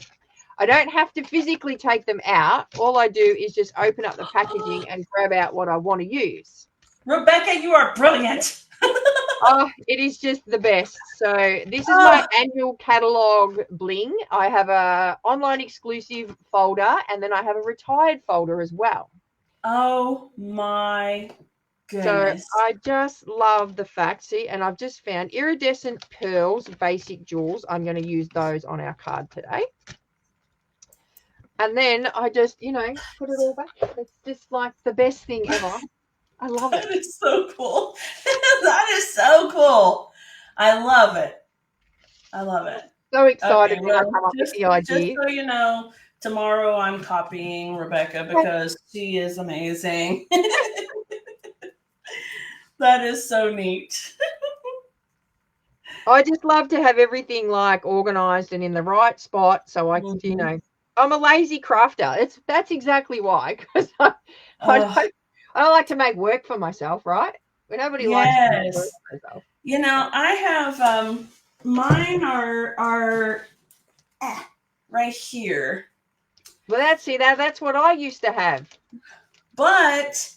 I don't have to physically take them out. All I do is just open up the packaging and grab out what I want to use. Rebecca, you are brilliant. Oh, it is just the best. So this is my annual catalog bling. I have a online exclusive folder, and then I have a retired folder as well. Oh my goodness. So I just love the fact, see, and I've just found iridescent pearls, basic jewels. I'm going to use those on our card today. And then I just, put it all back. It's just like the best thing ever. I love it. That is so cool. That is so cool. I love it. I love it. So excited when I come up with the idea. Just so you know, tomorrow I'm copying Rebecca because she is amazing. That is so neat. I just love to have everything like organized and in the right spot. So I, I'm a lazy crafter. That's exactly why, because I don't like to make work for myself, right? But nobody likes to make work for myself. I have mine are right here. Well, that's what I used to have. But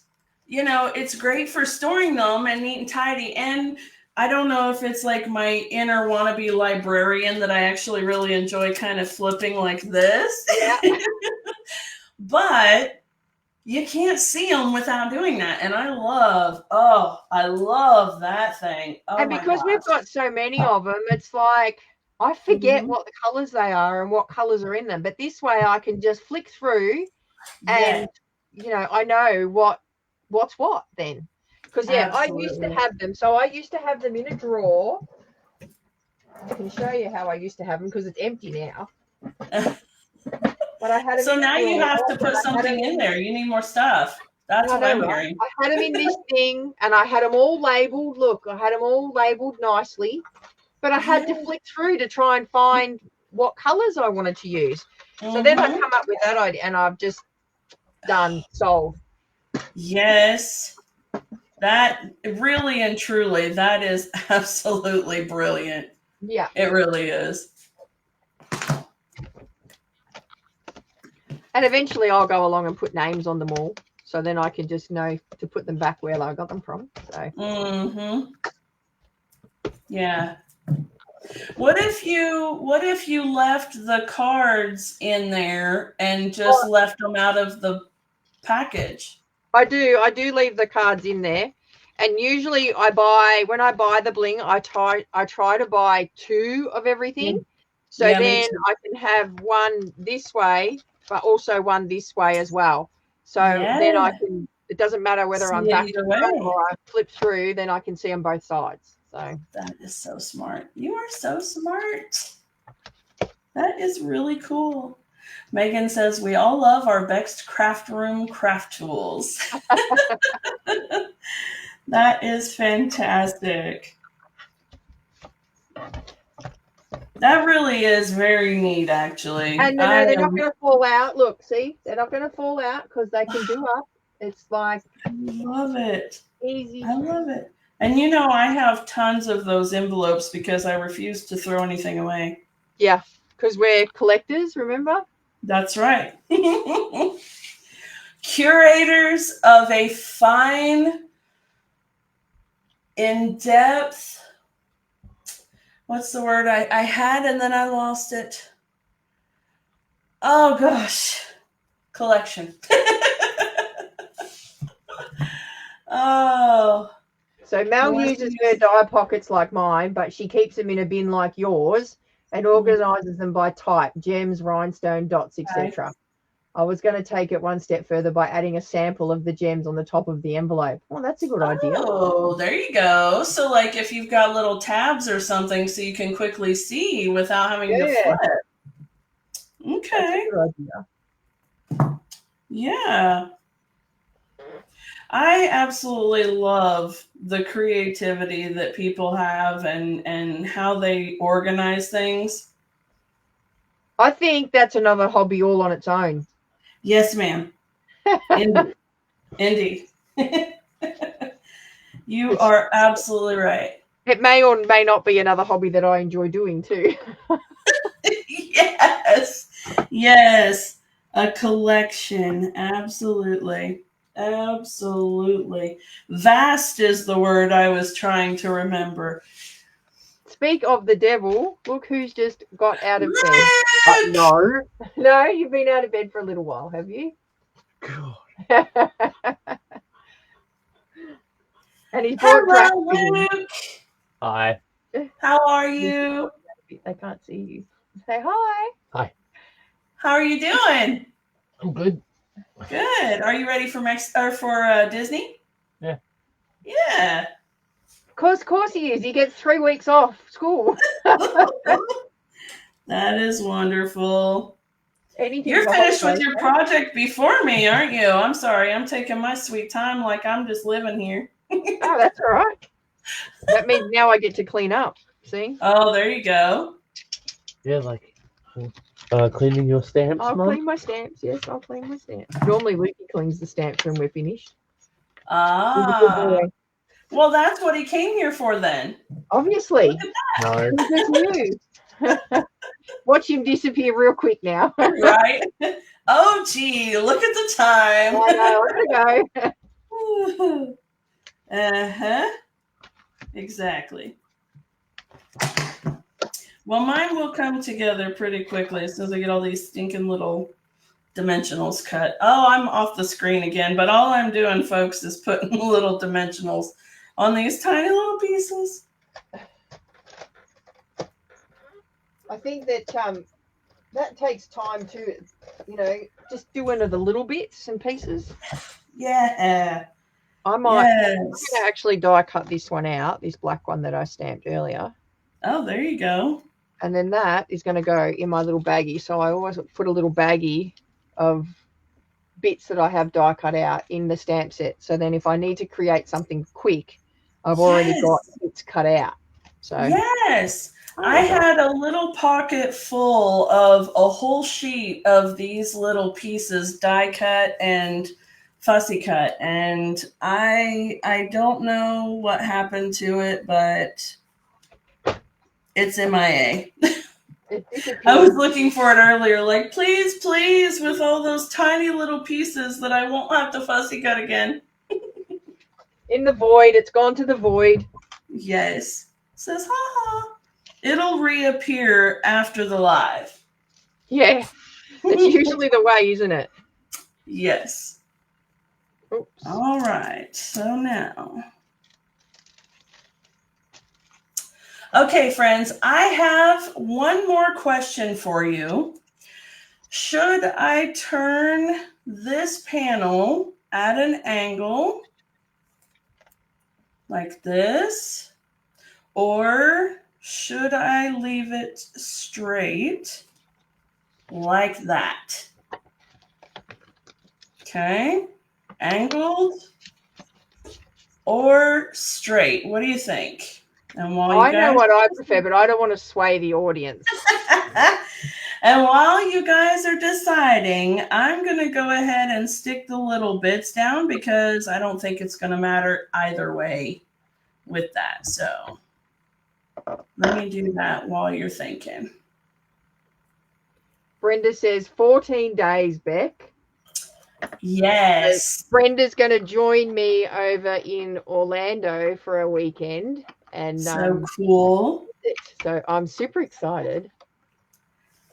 it's great for storing them and neat and tidy. And I don't know if it's like my inner wannabe librarian that I actually really enjoy kind of flipping like this. Yeah. But you can't see them without doing that. And I love that thing. Oh, and because we've got so many of them, it's like I forget what the colors they are and what colors are in them. But this way I can just flick through and, I know what's what then. Because, I used to have them. So I used to have them in a drawer. I can show you how I used to have them because it's empty now. But I had them. So now you have to put something in there. You need more stuff. That's what I'm hearing. I had them in this thing, and I had them all labeled. Look, I had them all labeled nicely. But I had to flick through to try and find what colors I wanted to use. So then I come up with that idea, and I've just sold. Yes. That really and truly, that is absolutely brilliant. Yeah. It really is. And eventually I'll go along and put names on them all. So then I can just know to put them back where I got them from. So. Yeah. What if you left the cards in there and just left them out of the package? I do leave the cards in there, and usually when I buy the bling, I try to buy 2 of everything, so then I can have one this way, but also one this way as well. So then it doesn't matter whether I'm back or I flip through, then I can see on both sides. So that is so smart. You are so smart. That is really cool. Megan says, we all love our Bext Craft Room craft tools. That is fantastic. That really is very neat, actually. And they're not going to fall out. Look, see? They're not going to fall out because they can do up. It's like... I love it. Easy. I love it. And you know, I have tons of those envelopes because I refuse to throw anything away. Yeah, because we're collectors, remember? That's right. Curators of a fine, in-depth, what's the word I had and then I lost it? Oh gosh. Collection. Oh. So Mel uses her die pockets like mine, but she keeps them in a bin like yours and organises them by type, gems, rhinestone, dots, etc. Right. I was going to take it one step further by adding a sample of the gems on the top of the envelope. Oh, that's a good idea. Oh, there you go. So like if you've got little tabs or something so you can quickly see without having to flip. Okay. That's a good idea. Yeah. I absolutely love the creativity that people have and how they organize things. I think that's another hobby all on its own. Yes, ma'am. Indeed. Indeed. You are absolutely right. It may or may not be another hobby that I enjoy doing too. Yes. Yes. A collection. Absolutely. Absolutely. Vast is the word I was trying to remember. Speak of the devil, look who's just got out of bed. No. No, you've been out of bed for a little while, have you? God. And he's brought Hello, crafty. Luke. Hi. How are you? They can't see you. Say hi. Hi. How are you doing? I'm good. Good. Are you ready for Disney? Yeah. Yeah. Of course he is. He gets 3 weeks off school. That is wonderful. Anything You're for finished with holidays, your right? project before me, aren't you? I'm sorry. I'm taking my sweet time like I'm just living here. Oh, that's all right. That means now I get to clean up. See? Oh, there you go. Yeah, like cleaning your stamps, I'll Mum? clean my stamps. Yes, I'll clean my stamps. Normally, Lucy cleans the stamps when we're finished. He's a good Ah. boy. Well, that's what he came here for then. Obviously. No. He just knew. Watch him disappear real quick now. Right? Oh, gee, look at the time. I know, let it go. Uh-huh. Exactly. Well, mine will come together pretty quickly as soon as I get all these stinking little dimensionals cut. Oh, I'm off the screen again, but all I'm doing, folks, is putting little dimensionals on these tiny little pieces. I think that that takes time to, just do one of the little bits and pieces. Yeah. I'm going Yes. to actually die cut this one out, this black one that I stamped earlier. Oh, there you go. And then that is going to go in my little baggie. So I always put a little baggie of bits that I have die cut out in the stamp set. So then if I need to create something quick, I've already got bits cut out. So yes. I had a little pocket full of a whole sheet of these little pieces, die cut and fussy cut, and I don't know what happened to it, but it's MIA. I was looking for it earlier, like please, please, with all those tiny little pieces that I won't have to fussy cut again. In the void, it's gone to the void. Yes. It says ha ha. It'll reappear after the live. Yeah. That's usually the way, isn't it? Yes. Oops. All right. So now. Okay, friends, I have one more question for you. Should I turn this panel at an angle like this, or should I leave it straight like that? Okay, angled or straight? What do you think? And while I know what I prefer, but I don't want to sway the audience. And while you guys are deciding, I'm going to go ahead and stick the little bits down because I don't think it's going to matter either way with that. So let me do that while you're thinking. Brenda says 14 days, Beck. Yes. So Brenda's going to join me over in Orlando for a weekend. And so cool. So I'm super excited.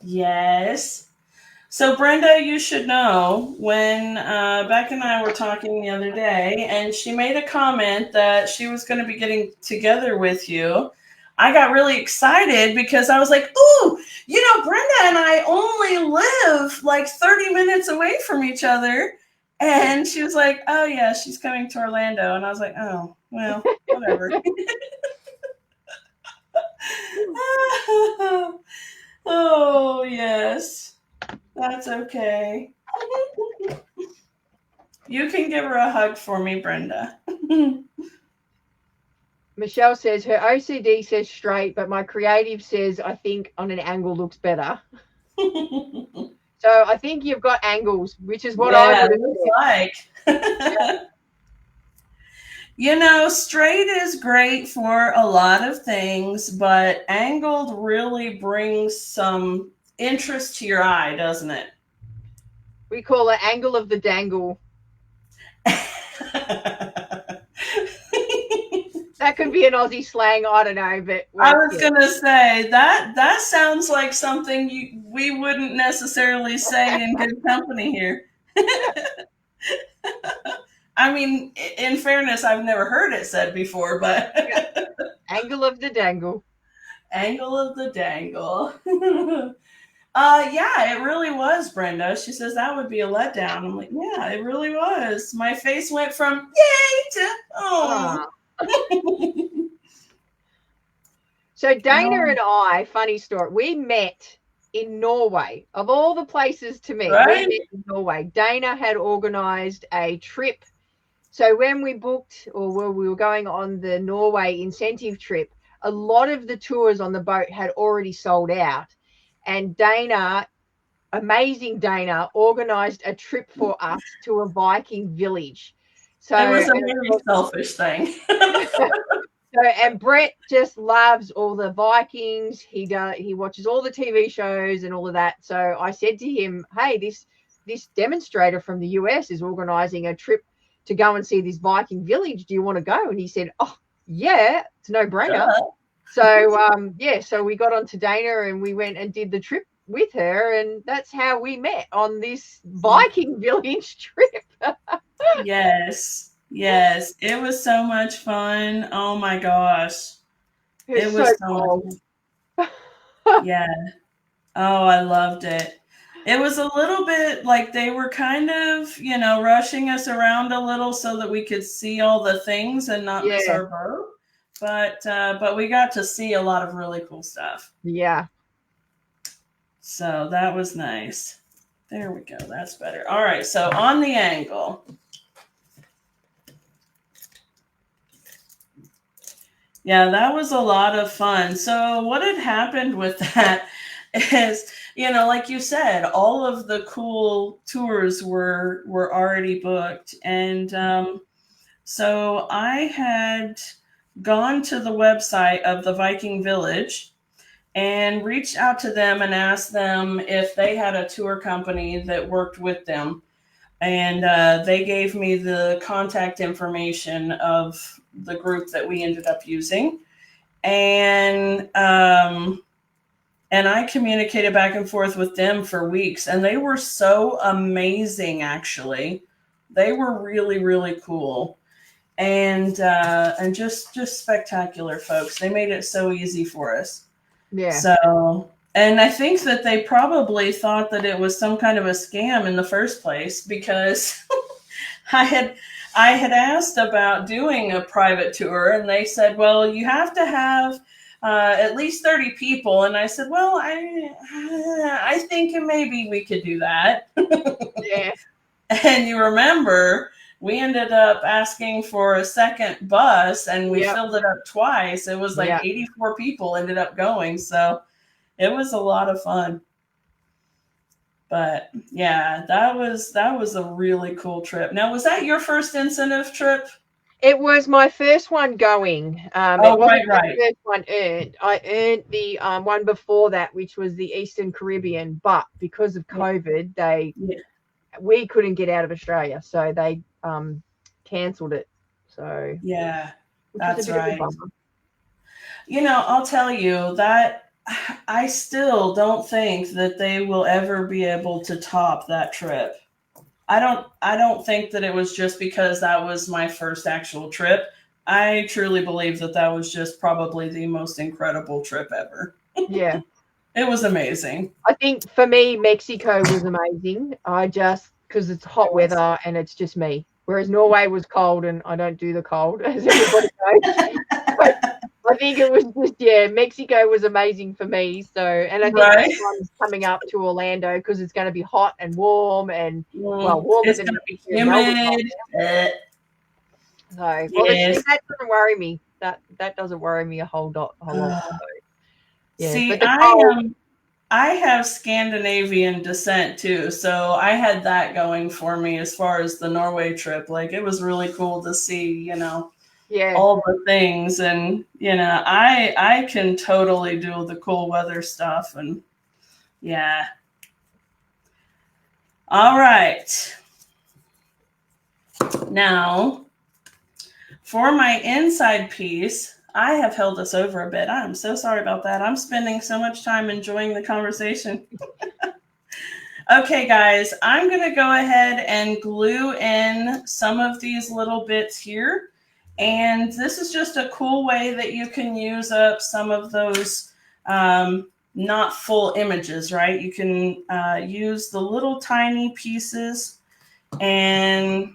Yes. So Brenda, you should know when Beck and I were talking the other day, and she made a comment that she was going to be getting together with you. I got really excited because I was like, ooh, you know, Brenda and I only live like 30 minutes away from each other. And she was like, oh, yeah, she's coming to Orlando. And I was like, oh, well, whatever. Oh, yes. That's okay. You can give her a hug for me, Brenda. Michelle says her OCD says straight, but my creative says I think on an angle looks better. So I think you've got angles, which is what I would like. You know, straight is great for a lot of things, but angled really brings some interest to your eye, doesn't it? We call it angle of the dangle. That could be an Aussie slang, I don't know, but I was gonna say that sounds like something we wouldn't necessarily say in good company here. I mean, in fairness, I've never heard it said before, but angle of the dangle. Angle of the dangle. Yeah, it really was, Brenda. She says that would be a letdown. I'm like, yeah, it really was. My face went from yay to oh. So Dana and I, funny story, we met in Norway. Of all the places to meet, right? We met in Norway. Dana had organized a trip. So when we booked or when we were going on the Norway incentive trip, a lot of the tours on the boat had already sold out. And Dana, amazing Dana, organized a trip for us to a Viking village. So it was a very selfish thing. And Brett just loves all the Vikings. He watches all the TV shows and all of that. So I said to him, hey, this demonstrator from the US is organizing a trip to go and see this Viking village. Do you want to go? And he said, oh, yeah, it's no brainer. So, so we got on to Dana and we went and did the trip with her. And that's how we met on this Viking village trip. Yes, it was so much fun. Oh my gosh. It was so much fun. Yeah. Oh, I loved it. It was a little bit like they were kind of, rushing us around a little so that we could see all the things and not miss our boat. But we got to see a lot of really cool stuff. Yeah. So that was nice. There we go. That's better. All right. So on the angle. Yeah, that was a lot of fun. So what had happened with that is, like you said, all of the cool tours were already booked. And so I had gone to the website of the Viking Village and reached out to them and asked them if they had a tour company that worked with them. And they gave me the contact information of the group that we ended up using. And I communicated back and forth with them for weeks. And they were so amazing, actually. They were really, really cool. And just spectacular folks. They made it so easy for us. Yeah. So, and I think that they probably thought that it was some kind of a scam in the first place because I had asked about doing a private tour and they said, well, you have to have at least 30 people. And I said, well, I think maybe we could do that. Yeah. And you remember, we ended up asking for a second bus and we filled it up twice. It was like 84 people ended up going. So it was a lot of fun. But yeah, that was a really cool trip. Now, was that your first incentive trip? It was my first one going. It Oh, wasn't my right. first one earned. I earned the one before that, which was the Eastern Caribbean. But because of COVID, Yeah. we couldn't get out of Australia, so they cancelled it. So Yeah, which was a that's bit of a right. bummer. I'll tell you that I still don't think that they will ever be able to top that trip. I don't think that it was just because that was my first actual trip. I truly believe that that was just probably the most incredible trip ever. Yeah. It was amazing. I think for me, Mexico was amazing. Because it's hot It was. weather and it's just me. Whereas Norway was cold and I don't do the cold, as everybody knows. But I think it was just, Mexico was amazing for me. So, and I think this Right? one's coming up to Orlando because it's going to be hot and warm and, well, warmer It's than gonna be Melbourne right humid. now. So, well, Yes. that doesn't worry me. That doesn't worry me a whole lot. So, yeah, See, but the cold, I have Scandinavian descent too, so I had that going for me as far as the Norway trip. Like it was really cool to see, yeah. all the things, and I can totally do the cool weather stuff, and yeah. All right. Now, for my inside piece, I have held us over a bit. I'm so sorry about that. I'm spending so much time enjoying the conversation. Okay, guys, I'm going to go ahead and glue in some of these little bits here. And this is just a cool way that you can use up some of those not full images, right? You can use the little tiny pieces. And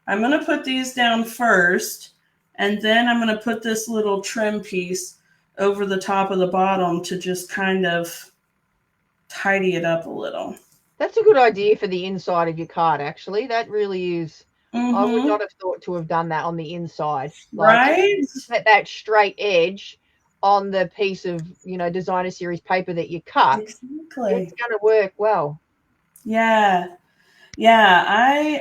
I'm going to put these down first. And then I'm going to put this little trim piece over the top of the bottom to just kind of tidy it up a little. That's a good idea for the inside of your card, actually. That really is. I would not have thought to have done that on the inside. Right? That straight edge on the piece of, designer series paper that you cut. Exactly. It's going to work well. Yeah. Yeah,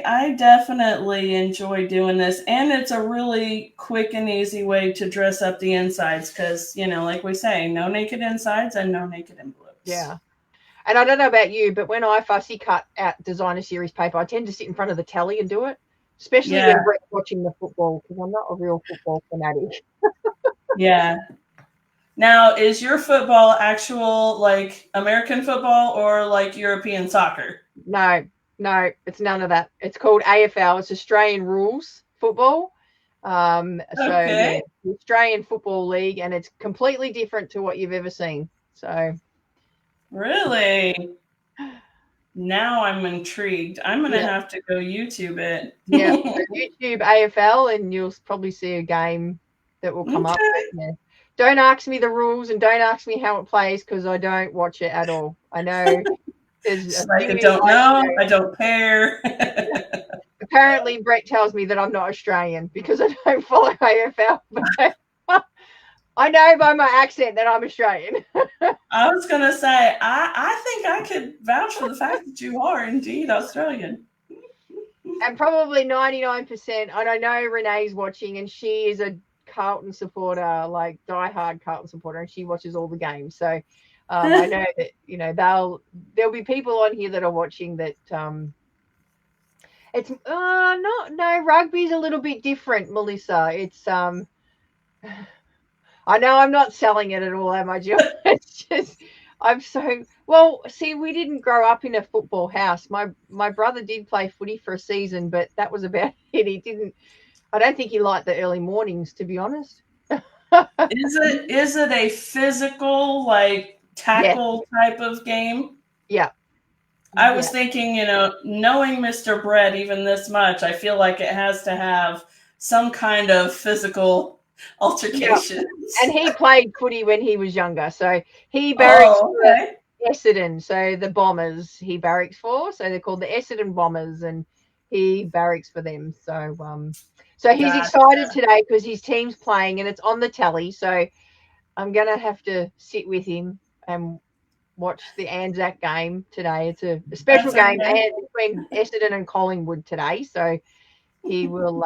I definitely enjoy doing this, and it's a really quick and easy way to dress up the insides because, like we say, no naked insides and no naked envelopes. Yeah. And I don't know about you, but when I fussy cut out designer series paper, I tend to sit in front of the telly and do it, especially when Brett's watching the football, because I'm not a real football fanatic. Yeah. Now, is your football actual like American football or like European soccer? No, it's none of that. It's called AFL. It's Australian rules football. So Okay. yeah, the Australian Football League, and it's completely different to what you've ever seen. So Really? Now I'm intrigued. I'm going to have to go YouTube it. Yeah, so YouTube AFL, and you'll probably see a game that will come up. But, yeah. Don't ask me the rules and don't ask me how it plays because I don't watch it at all. I know there's I don't know. I don't care. Apparently, Brett tells me that I'm not Australian because I don't follow AFL. But I know by my accent that I'm Australian. I was going to say, I think I could vouch for the fact that you are indeed Australian. And probably 99%. And I know Renee's watching, and she is a Carlton supporter, like diehard Carlton supporter, and she watches all the games. So I know that there'll be people on here that are watching that. It's rugby's a little bit different, Melissa. It's I know I'm not selling it at all, am I, Jill? It's just see, we didn't grow up in a football house. My brother did play footy for a season, but that was about it. I don't think he liked the early mornings, to be honest. Is it a physical, like tackle type of game? Yeah. I was thinking, knowing Mr. Brett even this much, I feel like it has to have some kind of physical altercations. Yeah. And he played footy when he was younger. So he barracks for Essendon. So the Bombers he barracks for. So they're called the Essendon Bombers, and he barracks for them. So he's excited today because his team's playing and it's on the telly. So I'm going to have to sit with him and watch the Anzac game today. It's a special That's game okay. between Essendon and Collingwood today, so he will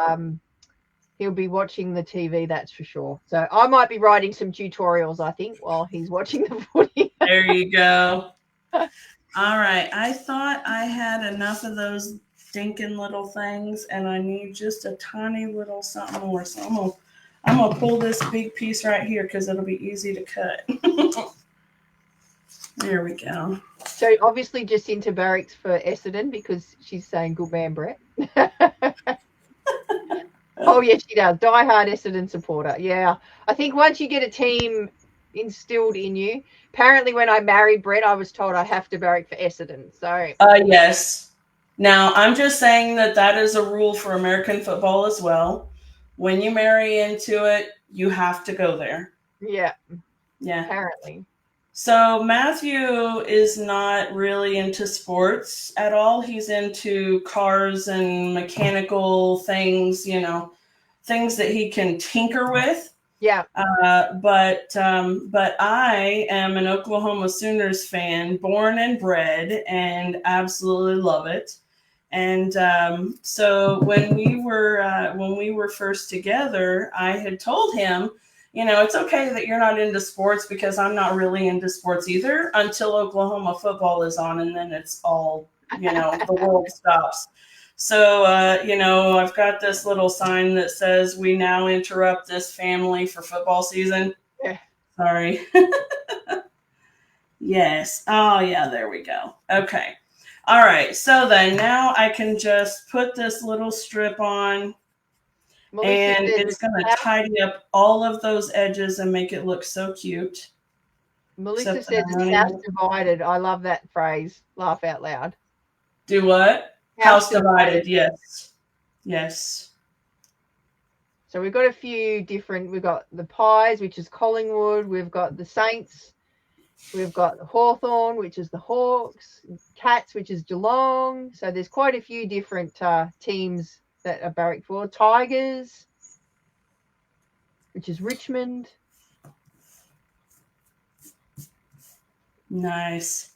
he'll be watching the TV, that's for sure. So I might be writing some tutorials, I think, while he's watching the footy. There you go. All right. I thought I had enough of those stinking little things, and I need just a tiny little something more. So I'm gonna pull this big piece right here because it'll be easy to cut. There we go. So obviously Jacinta barracks for Essendon because she's saying good man, Brett. Oh, yes, she does. Die-hard Essendon supporter. Yeah. I think once you get a team instilled in you, apparently when I married Brett, I was told I have to barrack for Essendon. So Yes. Now, I'm just saying that is a rule for American football as well. When you marry into it, you have to go there. yeah, Yeah. apparently. So Matthew is not really into sports at all. He's into cars and mechanical things, things that he can tinker with. Yeah. But I am an Oklahoma Sooners fan, born and bred, and absolutely love it. And so when we were first together, I had told him, it's okay that you're not into sports because I'm not really into sports either until Oklahoma football is on, and then it's all, the world stops. So, I've got this little sign that says, "We now interrupt this family for football season." Yeah. Sorry. Yes. Oh, yeah, there we go. Okay. All right. So then now I can just put this little strip on. Melissa And says it's going to tidy up all of those edges and make it look so cute. Melissa says it's house divided. I love that phrase. Laugh out loud. Do what? House divided. Yes. Yes. So we've got a few different, we've got the Pies, which is Collingwood. We've got the Saints. We've got Hawthorn, which is the Hawks. Cats, which is Geelong. So there's quite a few different teams that are barracked for. Tigers, which is Richmond. Nice.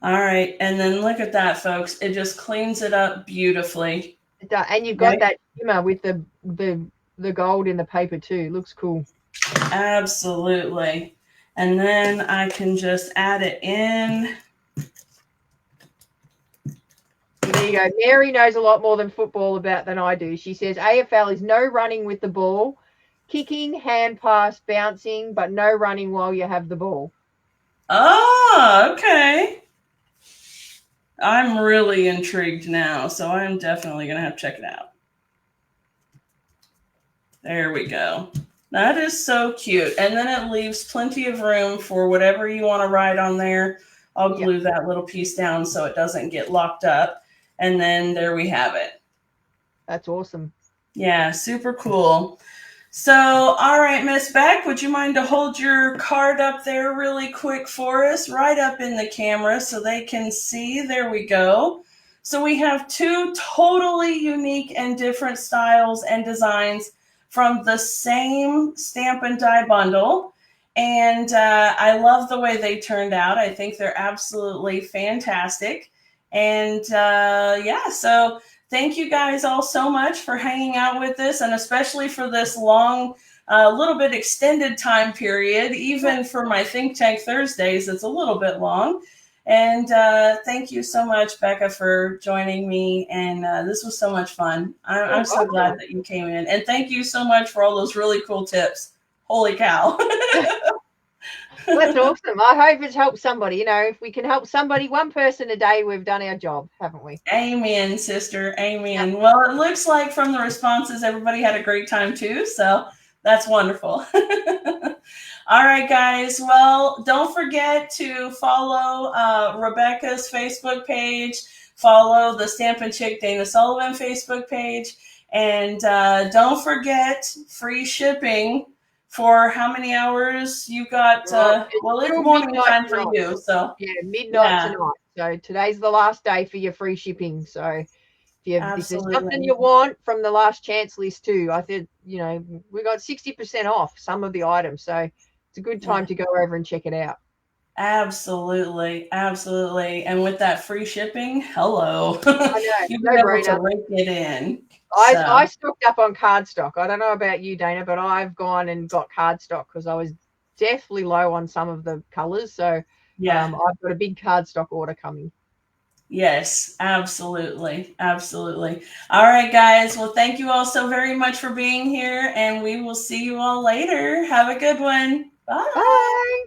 All right. And then look at that, folks. It just cleans it up beautifully. And you've got that shimmer with the gold in the paper too. Looks cool. Absolutely. And then I can just add it in. There you go. Mary knows a lot more than football than I do. She says AFL is no running with the ball, kicking, hand pass, bouncing, but no running while you have the ball. Oh, okay. I'm really intrigued now, so I'm definitely going to have to check it out. There we go. That is so cute. And then it leaves plenty of room for whatever you want to write on there. I'll glue that little piece down so it doesn't get locked up. And then there we have it. That's awesome. Yeah, super cool. So, all right, Miss Beck, would you mind to hold your card up there really quick for us, right up in the camera so they can see? There we go. So we have two totally unique and different styles and designs from the same Stamp and Die bundle. And I love the way they turned out. I think they're absolutely fantastic. And so thank you guys all so much for hanging out with us, and especially for this long, little bit extended time period. Even for my Think Tank Thursdays, it's a little bit long. And thank you so much, Becca, for joining me. And this was so much fun. I'm so glad that you came in. And thank you so much for all those really cool tips. Holy cow. That's awesome. I hope it's helped somebody. If we can help somebody, one person a day, we've done our job, haven't we? Amen, sister. Amen. Yep. Well, it looks like from the responses, everybody had a great time too. So that's wonderful. All right, guys. Well, don't forget to follow Rebecca's Facebook page, follow the Stampin' Chick Dana Sullivan Facebook page, and don't forget free shipping for how many hours you got? It's morning time for you. So midnight tonight. So today's the last day for your free shipping. So if there's something you want from the last chance list too, I think we got 60% off some of the items. So it's a good time to go over and check it out. Absolutely, absolutely. And with that free shipping, hello. I You'll know, be no able to brainer. rake it in. I So stocked up on cardstock. I don't know about you, Dana, but I've gone and got cardstock because I was definitely low on some of the colors. So yeah. I've got a big cardstock order coming. Yes, absolutely. Absolutely. All right, guys. Well, thank you all so very much for being here, and we will see you all later. Have a good one. Bye. Bye.